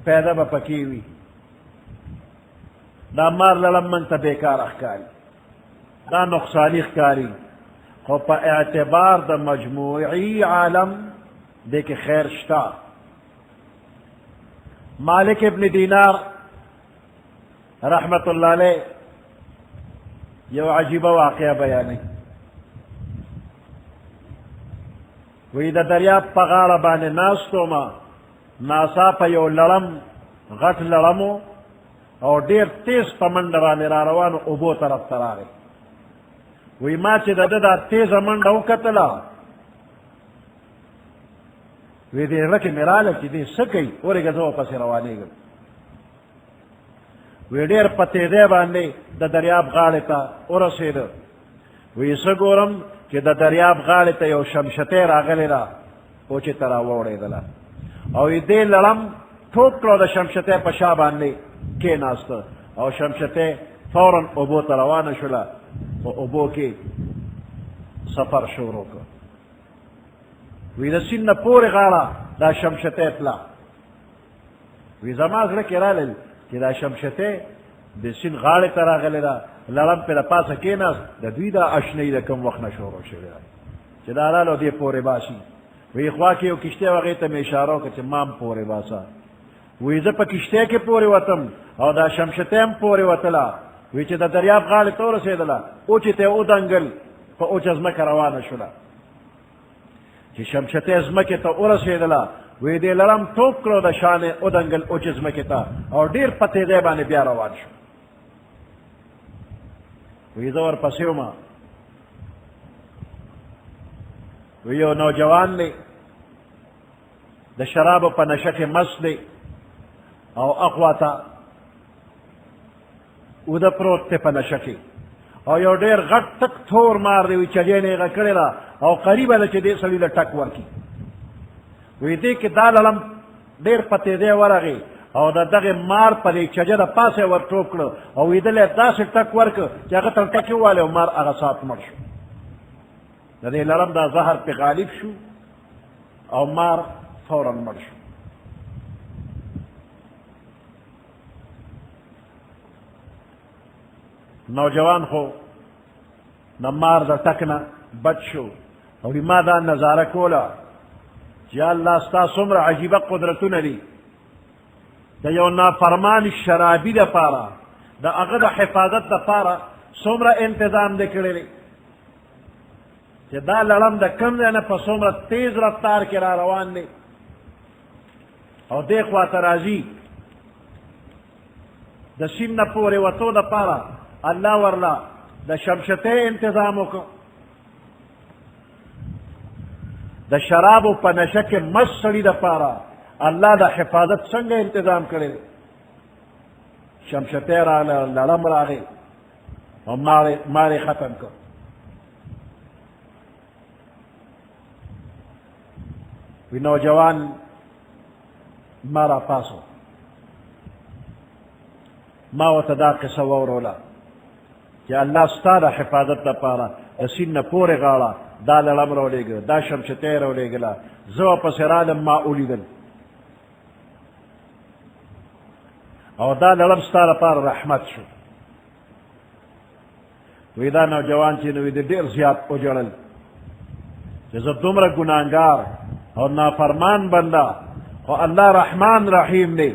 پیدا به پکې وي دا مار لړم من ته بیکار ښکاري دا نقصاني ښکاري خو په اعتبار د مجموعي عالم دې کې خیر شته. مالک ابن دینار رحمت الله علیه یو عجیبه واقعه بیانوي وی د دریاب په غاړه باندې ناست وم ناڅاپه یو لړم غټ لړمو او ډېر تیز په منډه باندې را روانو اوبو طرف ته راغی. وی ما چې د ده دا تیزه منډه وکتله وی دې زړه کې مې راغله چې دې څه کوي ورېږه زه ورپسې روانېږم. وی ډېر په تیزۍ باندې د دریاب غاړې ته ورسېده. وی څه ګورم چې د دریاب غاړې ته یو شمشتۍ راغلې ده اوچې ته را ووړېدله او دې لړم ټوپ کړو د شمشتۍ په شا باندې کېناسته او شمشتۍ فوراً اوبو ته روانه شوله په اوبو کې سفر شروع کړ. وی د سیند نه پورې غاړه دا شمشتۍ تله. وی زما زړه کې رالل چې دا شمشتۍ د سیند غاړې ته راغلې ده لړم پې له پاسه کېناست د دوی دا اشنۍ د کوم وخت نه شروع شوې ده چې دا رالو دې پورې باسي. وی خوا کې یو کشتی هغې ته مې اشاره وکړه چې ما هم پورې باسه. وی زه په کشتی کې پورې وتم او دا شمشتۍ هم پورې وتله. وی چې د دریاب غاړې ته ورسېدله اوچې ته یې ودنګل په اوچه ځمکه روانه شوله. چې شمشتۍ ځمکې ته ورسېدله وی دې لړم ټوپ کړو د شانې ودنګل اوچې ځمکې ته او ډېر په تېزۍ باندې بیا روان شو. وی زه ورپسې ومه. وی یو نوجوان دی د شرابو په نشه کې مست دی او اخوا ته اوده پروت دی په نشه کې او یو ډېر غټ تک تور مار دی وی چجۍ نه یې غږ کړې ده او قریبه ده چې دې سړي له ټک ورکړي. وی دې کې دا لړم ډېر په تېزۍ ورغی او د دغې مار په دې چجه د پاسه ور ټوپ کړه او ویدلی داسې ټک ورکړه چې هغه ته ټک ووالی او مار هغه ساعت مړ شو. د دې لړم دا زهر پې غالب شو او مار فورا مړ شو. نوجوان خو نمار دا تکنا بچ شو او ما دا نظاره کولا یا اللہ ستا سمر عجیبہ قدرتو ندی دا یو نافرمان شرابی دا پارا دا اغد حفاظت دا پارا سمر انتظام دے کرے دا لڑم دا کم دینا پا سمر تیز رفتار کرا روان دے او دیکھوا ترازی دا سین پورے وطو دا پارا اللہ ورلا دا شمشتے انتظامو کو دا شراب و پنشک مسڑی دا پارا اللہ دا حفاظت سنگ انتظام کرے شمشتے را لڑم راگے اور مارے ختم کر وی نوجوان مارا پاسو ما وتدا قصہ ورولا کہ اللہ ستا دا حفاظت دا پارا دا سین پورے غاڑا دا لڑم رو لے گا دا شمشتے رو لے گلا زو پس رالم ما اولی دل او دا لڑم ستا دا پارا رحمت شو وی دا نوجوان چی نوی دا دیر زیاد اجڑل جزا دمر گناہگار اور نافرمان بندہ اور اللہ رحمان رحیم نے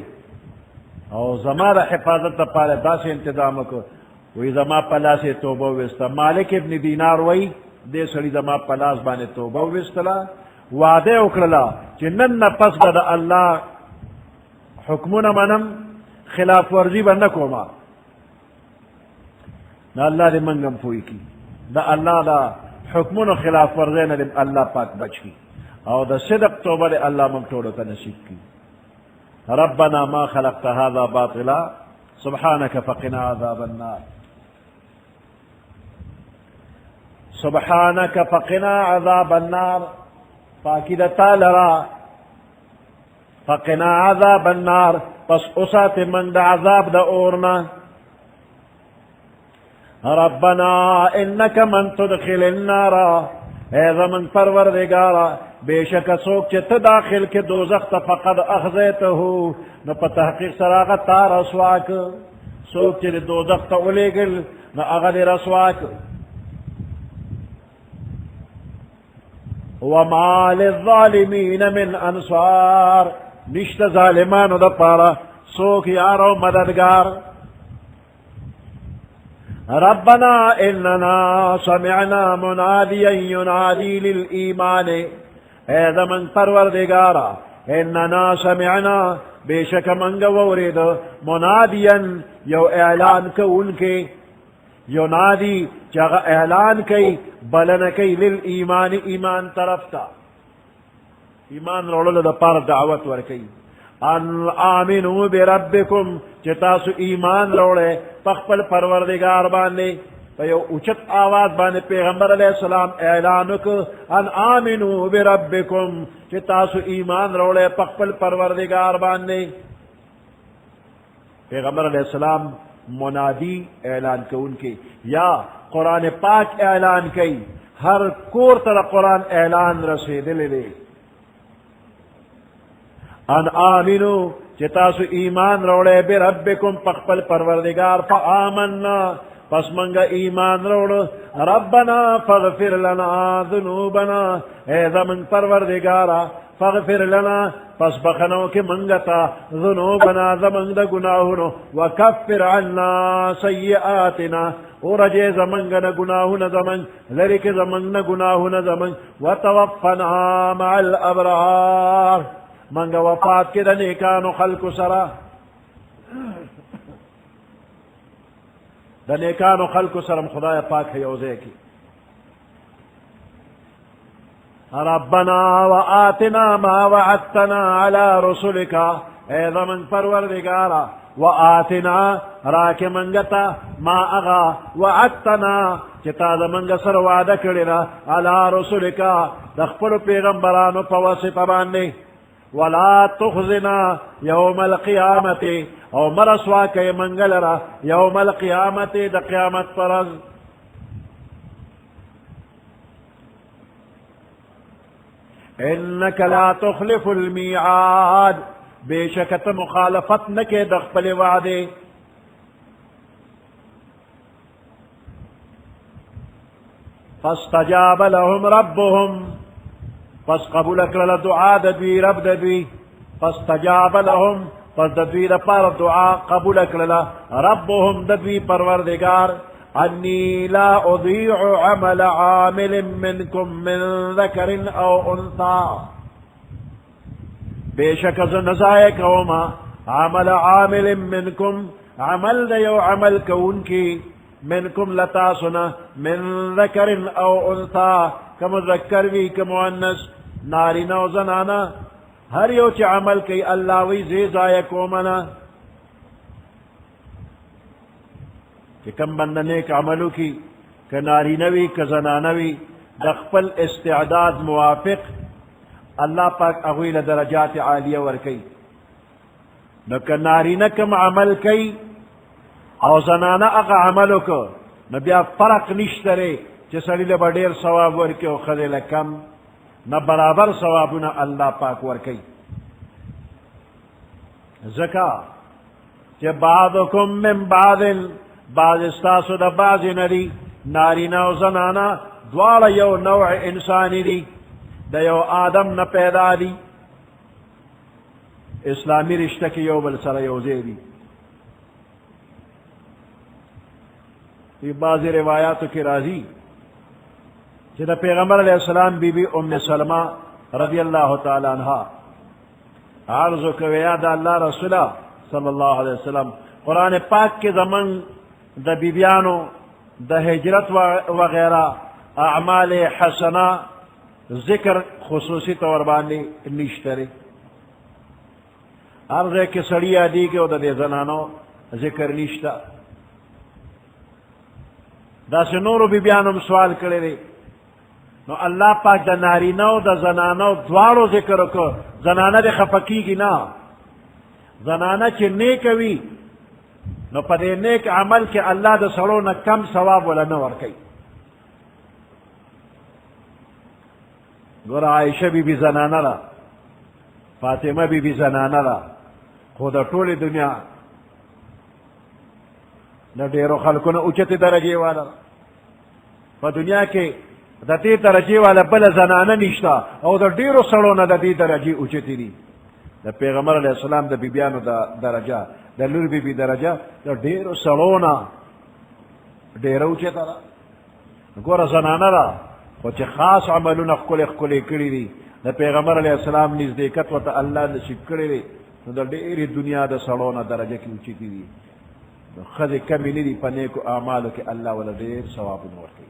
اور زما دا حفاظت دا پارا دا سے انتظام کو وی زما پلا سے توبہ وستا مالک ابن دینار وی دے سڑی زما پلاس بانے توبہ وستلا وعدے اکرلا چی نن پس دا اللہ حکمون منم خلاف ورزی با نکو ما نا اللہ دے منگم پوئی کی دا اللہ دا حکمون خلاف ورزی نا دے اللہ پاک بچ کی او دا صدق توبہ دے اللہ ممتوڑو تا نصیب کی ربنا ما خلقت هذا باطلا سبحانك فقنا عذاب النار سبحانك فقنا عذاب النار فاكدتا لرا فقنا عذاب النار پس اسات من دا عذاب دا اورنا ربنا انك من تدخل النار اے زمن پروردگارا بے شک سوک چت داخل کے دوزخ تا فقد اخذیتہو نو پا تحقیق سراغت تا رسواک سوک چت دوزخ تا اولے گل نو اغد رسواک وما للظالمین من انصار نشت ظالمانو دا پارا سوک یارو مددگار ربنا اننا سمعنا منادیا ینادی للایمان اے زمن پروردگارا اننا سمعنا بے شک منگا ورد منادیا یو اعلان کون کے ینادی چاگا اعلان کی بلن کی للایمان ایمان طرف تا ایمان رولو دا پار دعوت ورکی ان آمنوا بربکم چتاسو ایمان روڑے پخپل پروردگار باندے فیو اچت آواز باندے پیغمبر علیہ السلام اعلانک ان آمنوا بربکم چتاسو ایمان روڑے پخپل پروردگار باندے پیغمبر علیہ السلام منادی اعلان کو ان کے یا قرآن پاک اعلان کی ہر کور طرح قرآن اعلان رسے دل لے ان آمنو چتاسو ایمان روڑے بربکم پخپل پروردگار فآمنا پس منگا ایمان روڑ ربنا فاغفر لنا ذنوبنا اے زمن پروردگارا فاغفر لنا پس بخنو کے منگتا ذنوبنا زمن دا گناہنو وکفر عنا سیئاتنا ورجے زمنگنا گناہنا زمن لرک زمنگنا گناہنا زمن وتوفنا مع الابرار منگا وفات کے دا نیکانو خلق سرا دا نیکانو خلق سرم خدای پاک ہے یوزے کی ربنا وآتنا ما وعدتنا على رسلك اے زمن پروردگارا وآتنا راک منگتا ما اغا وعدتنا چتا زمنگ سر وعدہ کرنا على رسلك دخپل پیغمبرانو پواسطہ باندے ولا تخزنا يوم القيامة او مرسواك منگلرا يوم القيامة دا قیامت فرز انك لا تخلف الميعاد بے شکت مخالفت نکے دخپل وعدے فاستجاب لهم ربهم پس قبول اکرل دعا ددوی رب ددوی فاستجاب لهم پس ددوی دپار دعا قبول اکرل ربهم ددوی پروردگار انی لا اضیع عمل عامل منکم من ذکر او انثا بے شک از نزائے کوما عمل عامل منکم عمل دیو عمل کون کی منکم لتاسنا من ذکر او انثا کم ذکر وی کم مؤنث نارینا و زنانا ہر یو چی عمل کی اللہ وی زی ضائع کومنا کہ کم بند نیک عملو کی کہ نارینوی کہ زنانوی دخپل استعداد موافق اللہ پاک اغویل درجات عالیہ ورکی نو کہ نارینہ کم عمل کی او زنانہ اقا عملو کو نو بیا فرق نشترے چی سڑی لبا دیر ثواب ورکی او خدی لکم نہ برابر ثوابنا اللہ پاک ورکی زکا چی بعضکم من بعض بعض استاسو دا بعض نری نارینا و زنانا دوار یو نوع انسانی دی دا یو آدم نہ پیدا دی اسلامی رشتہ کی you bill sir you Zaidi یہ بعض روایاتو کی راضی کہ دا پیغمبر علیہ السلام بی بی ام سلمہ رضی اللہ تعالی عنہ عرضو کہ یا دا اللہ رسولہ صلی اللہ علیہ وسلم قرآن پاک کے زمن دا بیبیانو دا ہجرت وغیرہ اعمال حسنہ ذکر خصوصی طور باندې نشتري ارزه کې سړی دی کې او د زنانو ذکر نشتا دا سنورو بیبیانو سوال کړی دی نو الله پاک د نارینه او د زنانو دواړو ذکر وکړ زنانه د خفقیږي نه زنانه چې نیک وي نو په دې نیک عمل کې الله د سړو نه کم ثواب ولا نه ورکوي گورا عائشہ بی بی زنانہ را فاطمہ بی بی زنانہ را خود طول دنیا نہ ڈیرو خلقوں نے اچت درجے والا پا دنیا کے دتی درجے والا بل زنانہ نشتا او دا ڈیرو سڑو نہ دتی درجے اچتی دی دا پیغمبر علیہ السلام دا بیبیانو دا درجہ دا لور بی بی درجہ دا ڈیرو سڑو نہ ڈیرو اچتا را گورا زنانہ را وچه خاص عملونه خکل خکل کری دی دا پیغمبر علیہ السلام نزدیکت و تا اللہ نشک کری دی دا دیر دنیا دا سڑونا درجہ کی اچیتی دی خد کمی ندی پنیکو اعمالو کی اللہ والا دیر ثواب نور کی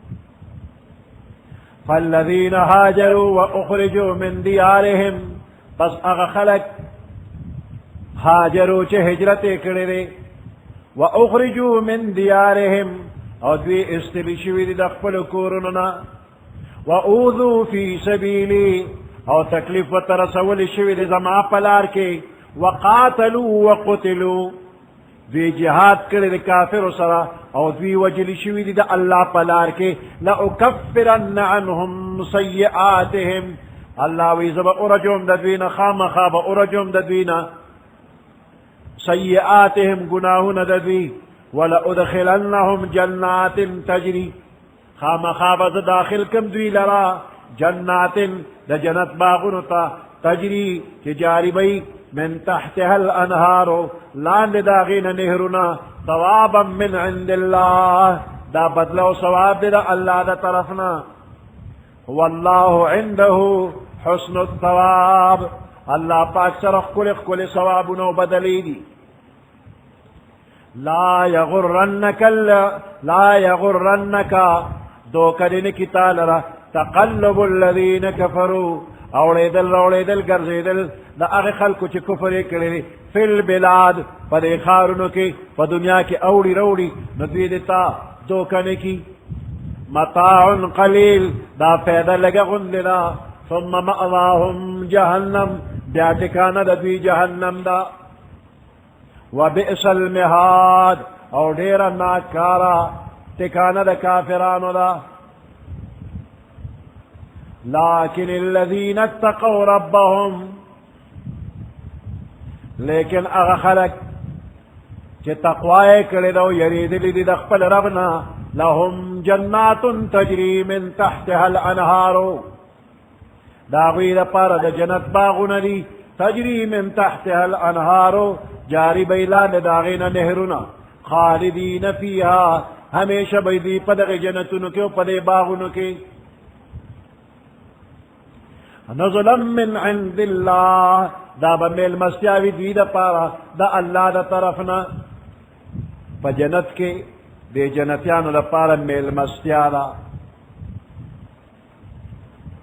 فالذین هاجروا و اخرجوا من دیارهم پس اغا خلق هاجروا چه ہجرت کری دی و اخرجوا من دیارهم او دوی استلشوی دی دخپل کورننا وَأُوذُوا فِي سَبِيلِي او تکلیف و ترسول شوید زما پلار کے وَقَاتَلُوا وَقُتِلُوا دوی جہاد کرد کافر سرا او دوی وجل شوید دا اللہ پلار کے لَأُكَفِّرَنَّ عَنْهُمْ سَيِّئَاتِهِمْ اللہ ویزب ارجوم دا دوینا خام خواب ارجوم دا دوینا سَيِّئَاتِهِمْ گناہون دا دوی وَلَأُدْخِلَنَّهُمْ جَنَّاتٍ تَجْرِي خام خواب داخل کم دوی لرا جنات دا جنت باغنتا تجری چی جاری بی من تحتها الانہارو لاند داغین نہرنا ثوابا من عند اللہ دا بدلو ثواب دا اللہ دا طرفنا واللہ عنده حسن الثواب اللہ پاک سرخ کل ثوابنو بدلی دی لا یغرنک دو کدن کی تالرا تقلب الذین کفروا اوڑیدل گرزیدل دا اغی خلقو چی کفر کرلی فی البلاد پا دے خارنو کی پا دنیا کی اوڑی روڑی ندوی دیتا دو کنے کی متاع قلیل دا فیدہ لگا غندنا ثم مأواهم جہنم بیا ٹکانا دا دوی جہنم دا وبئس المہاد او ڈیرا ناکارا ٹکانا دا کافرانو دا لیکن الذین اتقوا ربهم لیکن اغا خلق چی تقوائے کردو یریدلی دی دخپل ربنا لهم جنات تجری من تحتها الانهار داغوی لپاره د جنت باغونه دي تجری من تحتها الانهار جاری بیلان داغینا نهرنا خالدین فیها ہمیشہ بیدی پدغ جنتونو کے پدے باغونو کے نزلا من عند اللہ دا بمیل مستیاوی دی دا پارا دا اللہ دا طرفنا پا جنت کے دے جنتیانو دا پارا میل مستیانا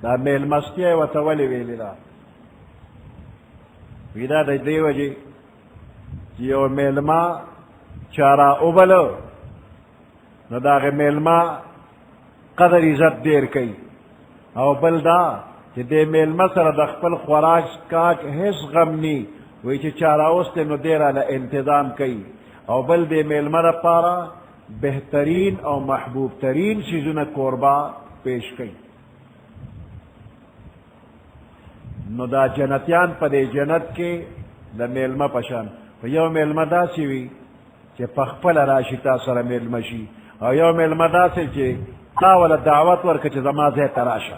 دا میل مستیا و تولی valley the Veda the Dev G you میلما چارا اوبلو نو دا غی میلما قدر عزت دیر کئی او بل دا چی دے میلما سر دا خپل خوراک کاک حس غم نی وی چی چارا اوستے نو دیرا لا انتظام کئی او بل دے میلما دا پارا بہترین او محبوب ترین چیزونا قربا پیش کئی نو دا جنتیان پا دے جنت کے دا میلما پشان یو میلما دا سیوی چی پخپل راشی تا سر میلما شی او یو میلما دا سی چی تاولا دعوت ورکا چی زمازه تراشا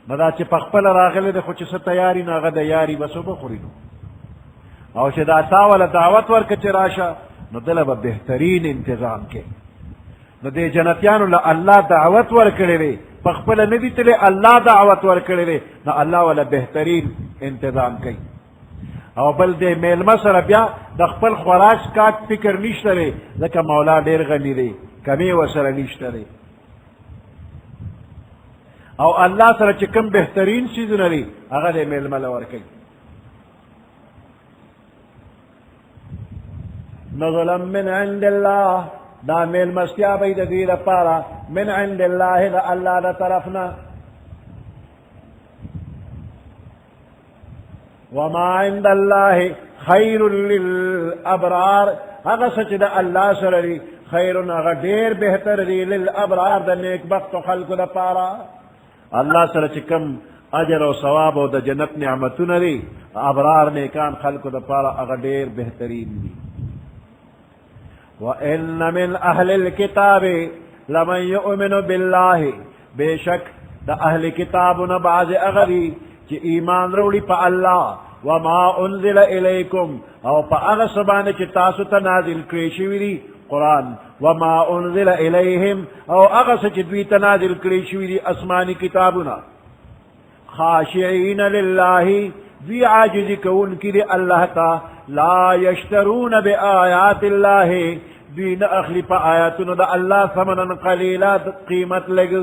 ندا چی پخپل راغلی دا خوچی سا تیاری ناغا دا یاری بسو بخوری نو او چی دا تاولا دعوت ورکا چی راشا نو دل با بہترین انتظام کے نو دے جنتیانو لا اللہ دعوت ورکڑی رے پخپل ندی تلے اللہ دعوت ورکڑی رے نو اللہ والا بہترین انتظام کئی او بل دے میلما سر بیا د خپل خوراک کاک فکر نشته لري ځکه مولا ډیر غنی دی کمی وسره نشته لري او الله سره چې کوم بهترین چیزونه لري هغه دې میلما لور کوي نزلا من عند الله دا میلما استیا به د دې لپاره من عند الله دا الله دا طرفنا وما عند الله خير للأبرار هذا سجد الله سرري خير غدير بهتر للأبرار دا نيك بخت خلق دا پارا الله سرچ كم اجر و ثواب و دا جنت نعمتون لي ابرار نيكان خلق دا پارا غدير بهترين لي وإن من أهل الكتاب لمن يؤمن بالله بشك دا أهل كتابنا بعض أغري چی ایمان روڑی پا اللہ وما انزل الیکم او پا اغسبان چی تاسو تنازل کریشوی دی قرآن وما انزل الیہم او اغس چی دوی تنازل کریشوی دی اسمانی کتابنا خاشعین للہ دوی عاجزی کون کی دی اللہ تا لا یشترون بی آیات اللہ دوی نا اخلی پا آیاتنا دا اللہ ثمنا قلیلا قیمت لگ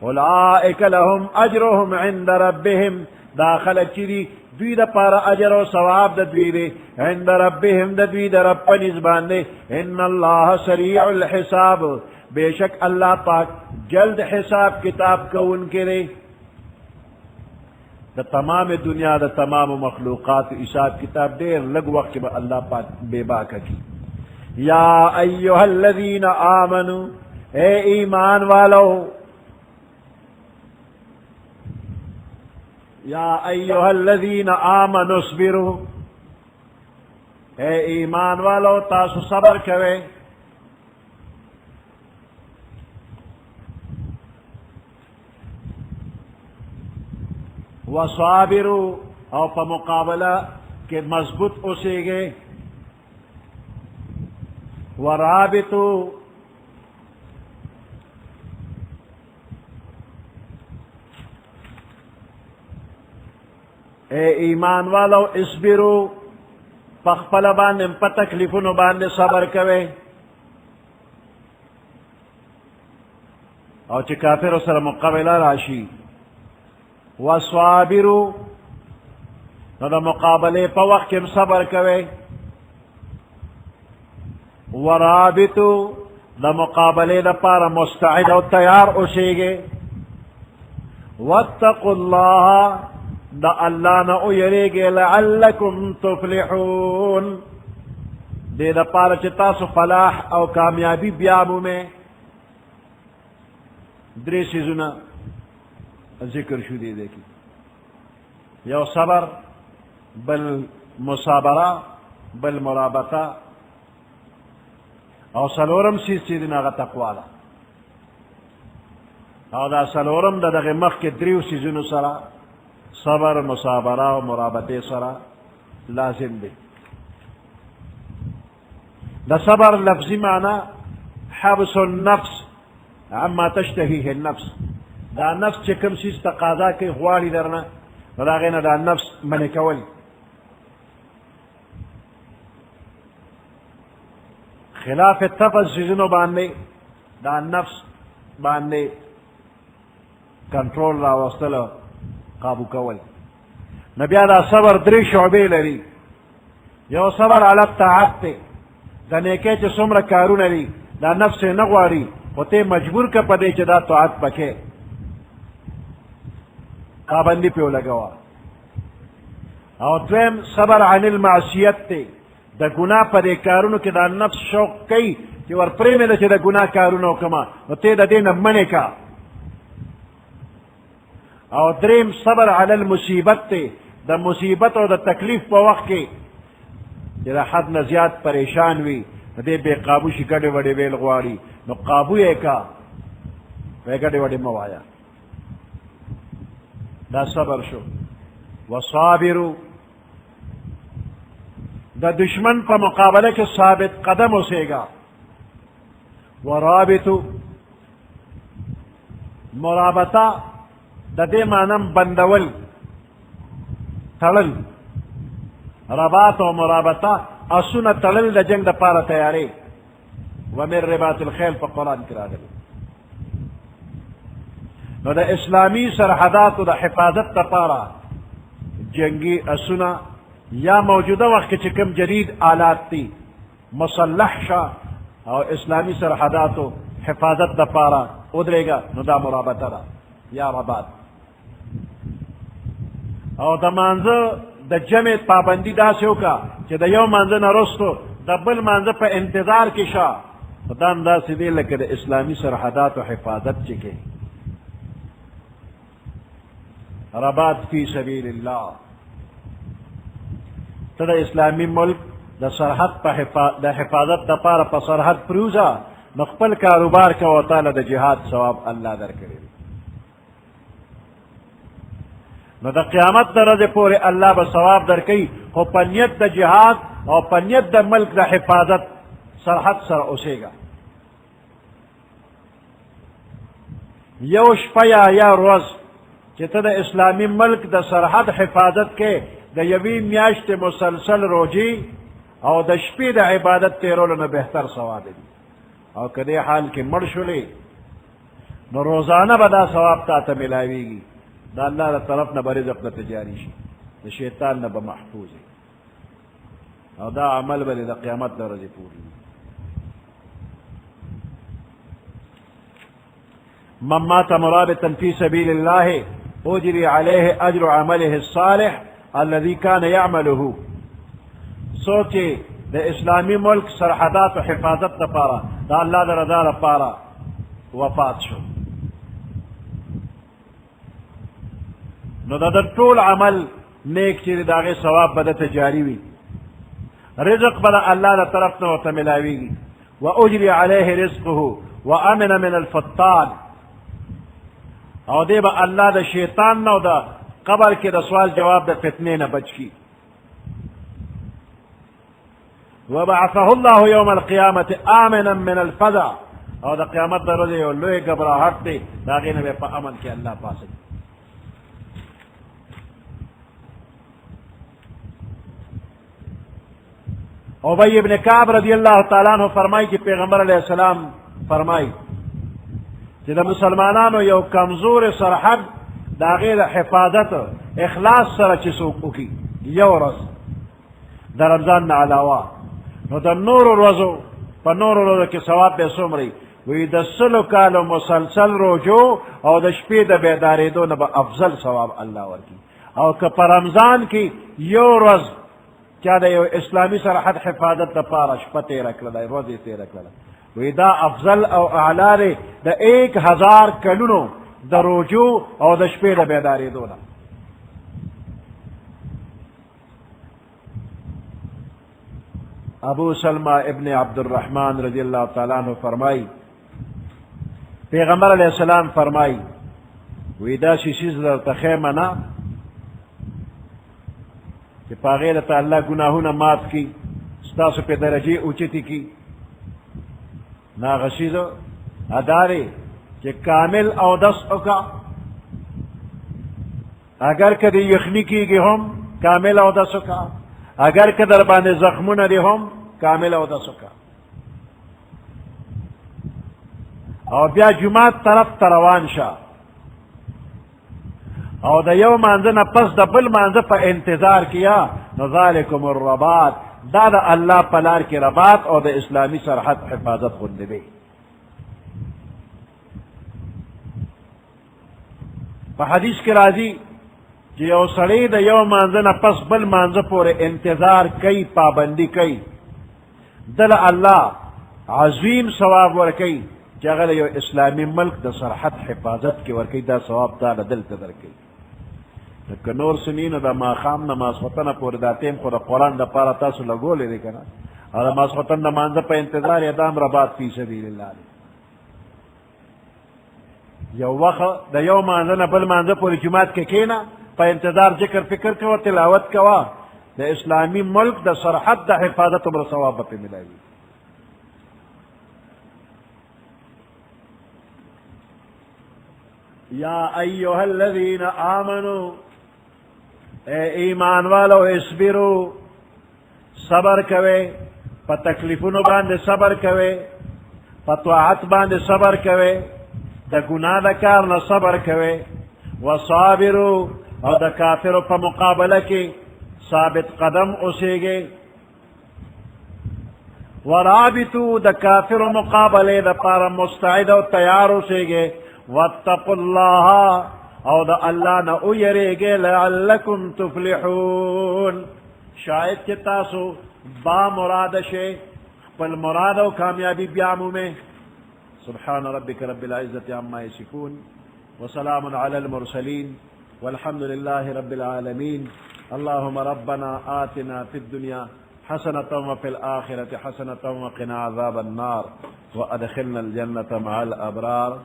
اولئک لهم اجرهم عند ربهم داخل چری دوی دا پارا اجر و ثواب دا دوی دے عند ربهم دا دوی دا رب پنزبان دے ان اللہ سریع الحساب بے شک اللہ پاک جلد حساب کتاب کون کرے دا تمام دنیا دا تمام مخلوقات حساب کتاب دیر لگ وقت با اللہ پاک بے باکا کی یا ایوہ الذین آمنو اے ایمان والو یا ایوہ الذین آمنوا اصبروا اے ایمان والو تاسو صبر کرے وصابروا او پا مقابلہ کے مضبوط اسے گے ورابطوا اے ایمان والو اصبرو پخپل باندے پا تکلیفونو باندے صبر کوے او چی کافر سر مقابلہ راشی وصابرو نو دا مقابلے پا وقت کم صبر کوے ورابطو دا مقابلے دا پارا مستعد و تیار اسے واتقوا اللہ دا اللہ نا اویرے گے لعلکم تفلحون دے دا پارا چتا سو فلاح او کامیابی بیابو میں دری سیزونا ذکر شو دے دیکھی یو صبر بل مصابرہ بل مرابطہ او سلورم سیز چې دی هغه تقوا ده او دا سلورم د دغه مخکې دریو سیزونو سره صبر مصابره او مرابطې سره لازم دی د صبر لفظي معنی حبس النفس عما تشتهيه النفس دا نفس چې کوم شي تقاضا کوي غواړي درنه نو د هغې نه دا نفس منې کول خلاف تفظ سیزونو باندې دا نفس باندې کنټرول راوستل قابو کول نو بیا دا صبر درې شعبې لري یو صبر علی الطاعت دی د نیکۍ چې څومره کارونه دي دا نفس یې نه غواړي خو ته مجبور که په دې چې دا طاعت پکې پابندي پې ولګوه او دویم صبر عن المعصیت دی د ګناه په دې کارونو کې دا نفس شوق کوي چې ور پرېمېده چې د ګناه کارونه وکړمه نو ته د دې نه منې که او دریم صبر علی المصیبت دی د مصیبت او د تکلیف په وخت کې چې د حد نه زیات پریشان وي د دې بې قابو شي ګډې وډې ویل غواړي نو قابو یې که وی ګډې وډې مه وایه دا صبر شو وصابرو د دشمن په مقابله کې ثابت قدم اوسېږه ورابطو مرابطه د دې معنی بندول تړل رباط او مرابطه اسونه تړل د جنگ د پاره تیاری ومن رباط الخیل په قرآن کې راغلی نو د اسلامي سرحداتو د حفاظت لپاره جنگي اسونه یا موجوده وخت کې چې کوم جدید آلات دي مسلح شه او اسلامي سرحداتو حفاظت لپاره ودرېږه نو دا مرابطه ده یا رباط او د مانځه د جمع پابندي داسې وکړه چې د یو مانځه نه وروستو د بل مانځه په انتظار کې شه په دا انداسې دی لکه د اسلامي سرحداتو حفاظت چې کوي رباط فی سبیل الله ته د اسلامي ملک د سرحد د حفاظت دپاره په سرحد پروزه نو خپل کاروبار کوه تعالی د جهاد ثواب الله درکړي نو د قیامت د ورځې پورې الله به ثواب درکوي خو په نیت د جهاد او په نیت د ملک د حفاظت سرحد سره اوسېږه یو شپه یا ورځ چې ته د اسلامي ملک د سرحد حفاظت کې د یوې میاشتې مسلسل روجي او د شپې د عبادت تیرولو نه بهتر ثواب دي او که دې حال کې مړ شولې نو روزانه به دا ثواب تا ته ملاویږي دا الله د طرف نه به رزق د تجاري شي د شیطان نه به محفوظ او دا عمل به د قیامت د ورځې پورې من مات مرابطا في سبيل الله اجري عليه اجر عمله الصالح الذي كان يعمله سوچے د اسلامی ملک سرحدات و حفاظت لپاره دا الله د رضا لپاره وفات شو نو دا ټول عمل نیک چې د هغې ثواب به دته جاري وي رزق به د الله له طرف نه ورته ملاویږي واجري عليه رزقه وامن من الفتان او دی به الله د شیطان نه او د قبر کې د سوال جواب د فتنې نه بچ کي وبعثه الله يوم القيامة آمنا من الفزع او د قیامت د ورځې یو لوی ګبراهټ دی د هغې نه به په امن کې الله پاسي ابی ابن کعب رضی اللہ تعالیٰ عنہ فرمائی کہ پیغمبر علیہ السلام فرمائی چې د مسلمانانو یو کمزور سرحد د هغې د حفاظت اخلاص سره چې څوک وکړي یو ورځ د رمضان نه علاوه نو د نورو ورځو په نورو ورځو کې ثواب به څومره وي د سلو کالو مسلسل روجو او د شپې د بیدارېدو نه به افضل ثواب الله ورکړي او که په رمضان کې یو ورځ چا د یو اسلامي سرحد حفاظت دپاره شپه تېره کړله ورځ یې تېره کړله وی دا افضل او اعلی دی د 1000 کلونو د روجو او د شپې د بیدارېدو نه ابو سلمہ ابن عبدالرحمن رضی اللہ تعالیٰ عنہ فرمائی پیغمبر علیہ السلام فرمائی ویدا شیشیز در تخیمنا کہ پاغیرتا اللہ گناہونا معاف کی ستاسو پہ درجی اوچتی کی ناغشیزو ادارے کہ کامل اودس اکا اگر کدی یخنی کی گی ہم کامل اودس اکا اگر کدر بانے زخمون دی ہم کامل اودس اکا اور بیا جماعت طرف تروان شا او دا یو مانزنا پس دا بل مانز پا انتظار کیا نذالکم الرباط دا دا اللہ پلار کی رباط اور دا اسلامی سرحد حفاظت خود دے پا حدیث کی راضی کہ یو سڑی دا یو مانزنا پس بل مانز پورے انتظار کئی پابندی کئی دل اللہ عظیم ثواب ورکی کہ اگر یو اسلامی ملک دا سرحد حفاظت کی ورکی دا ثواب دا دل تدر کی کہ نور سنین دا ما خام نماز خطن پور دا تیم خود قرآن دا پارا تاسو لگو لے دیکھنا اور نماز خطن نمانزہ پا انتظار ادام رباط فی سبیل اللہ لے یو وقت دا یو مانزہ بل مانزہ پوری جماعت کے کینا پا انتظار ذکر فکر کوا تلاوت کوا دا اسلامی ملک دا سرحد دا حفاظت عمر ثواب پہ ملائی یا ایوہ الذین آمنوا اے ایمان والو اسبرو صبر کوے پا تکلیفونو باندے صبر کوے پا طاعت باندے صبر کوے دا گناہ دا کارنا صبر کوے وصابرو اور دا کافرو پا مقابلہ کی ثابت قدم اسے گے ورابطو دا کافرو مقابلے دا پارا مستعد و تیار اسے گے واتقوا اللہ او دا اللہ نا اویرے گے لعلکم تفلحون شاید کہ تاسو با مراد شے پل مراد و کامیابی بیامو میں سبحان ربک رب العزت عما یصفون وسلام علی المرسلین والحمد للہ رب العالمین اللہم ربنا آتنا فی الدنیا حسنة وفی الآخرة حسنة وقنا عذاب النار وادخلنا الجنة مع الابرار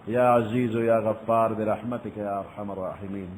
یا عزیز و یا غفار برحمتک یا ارحم الراحمین.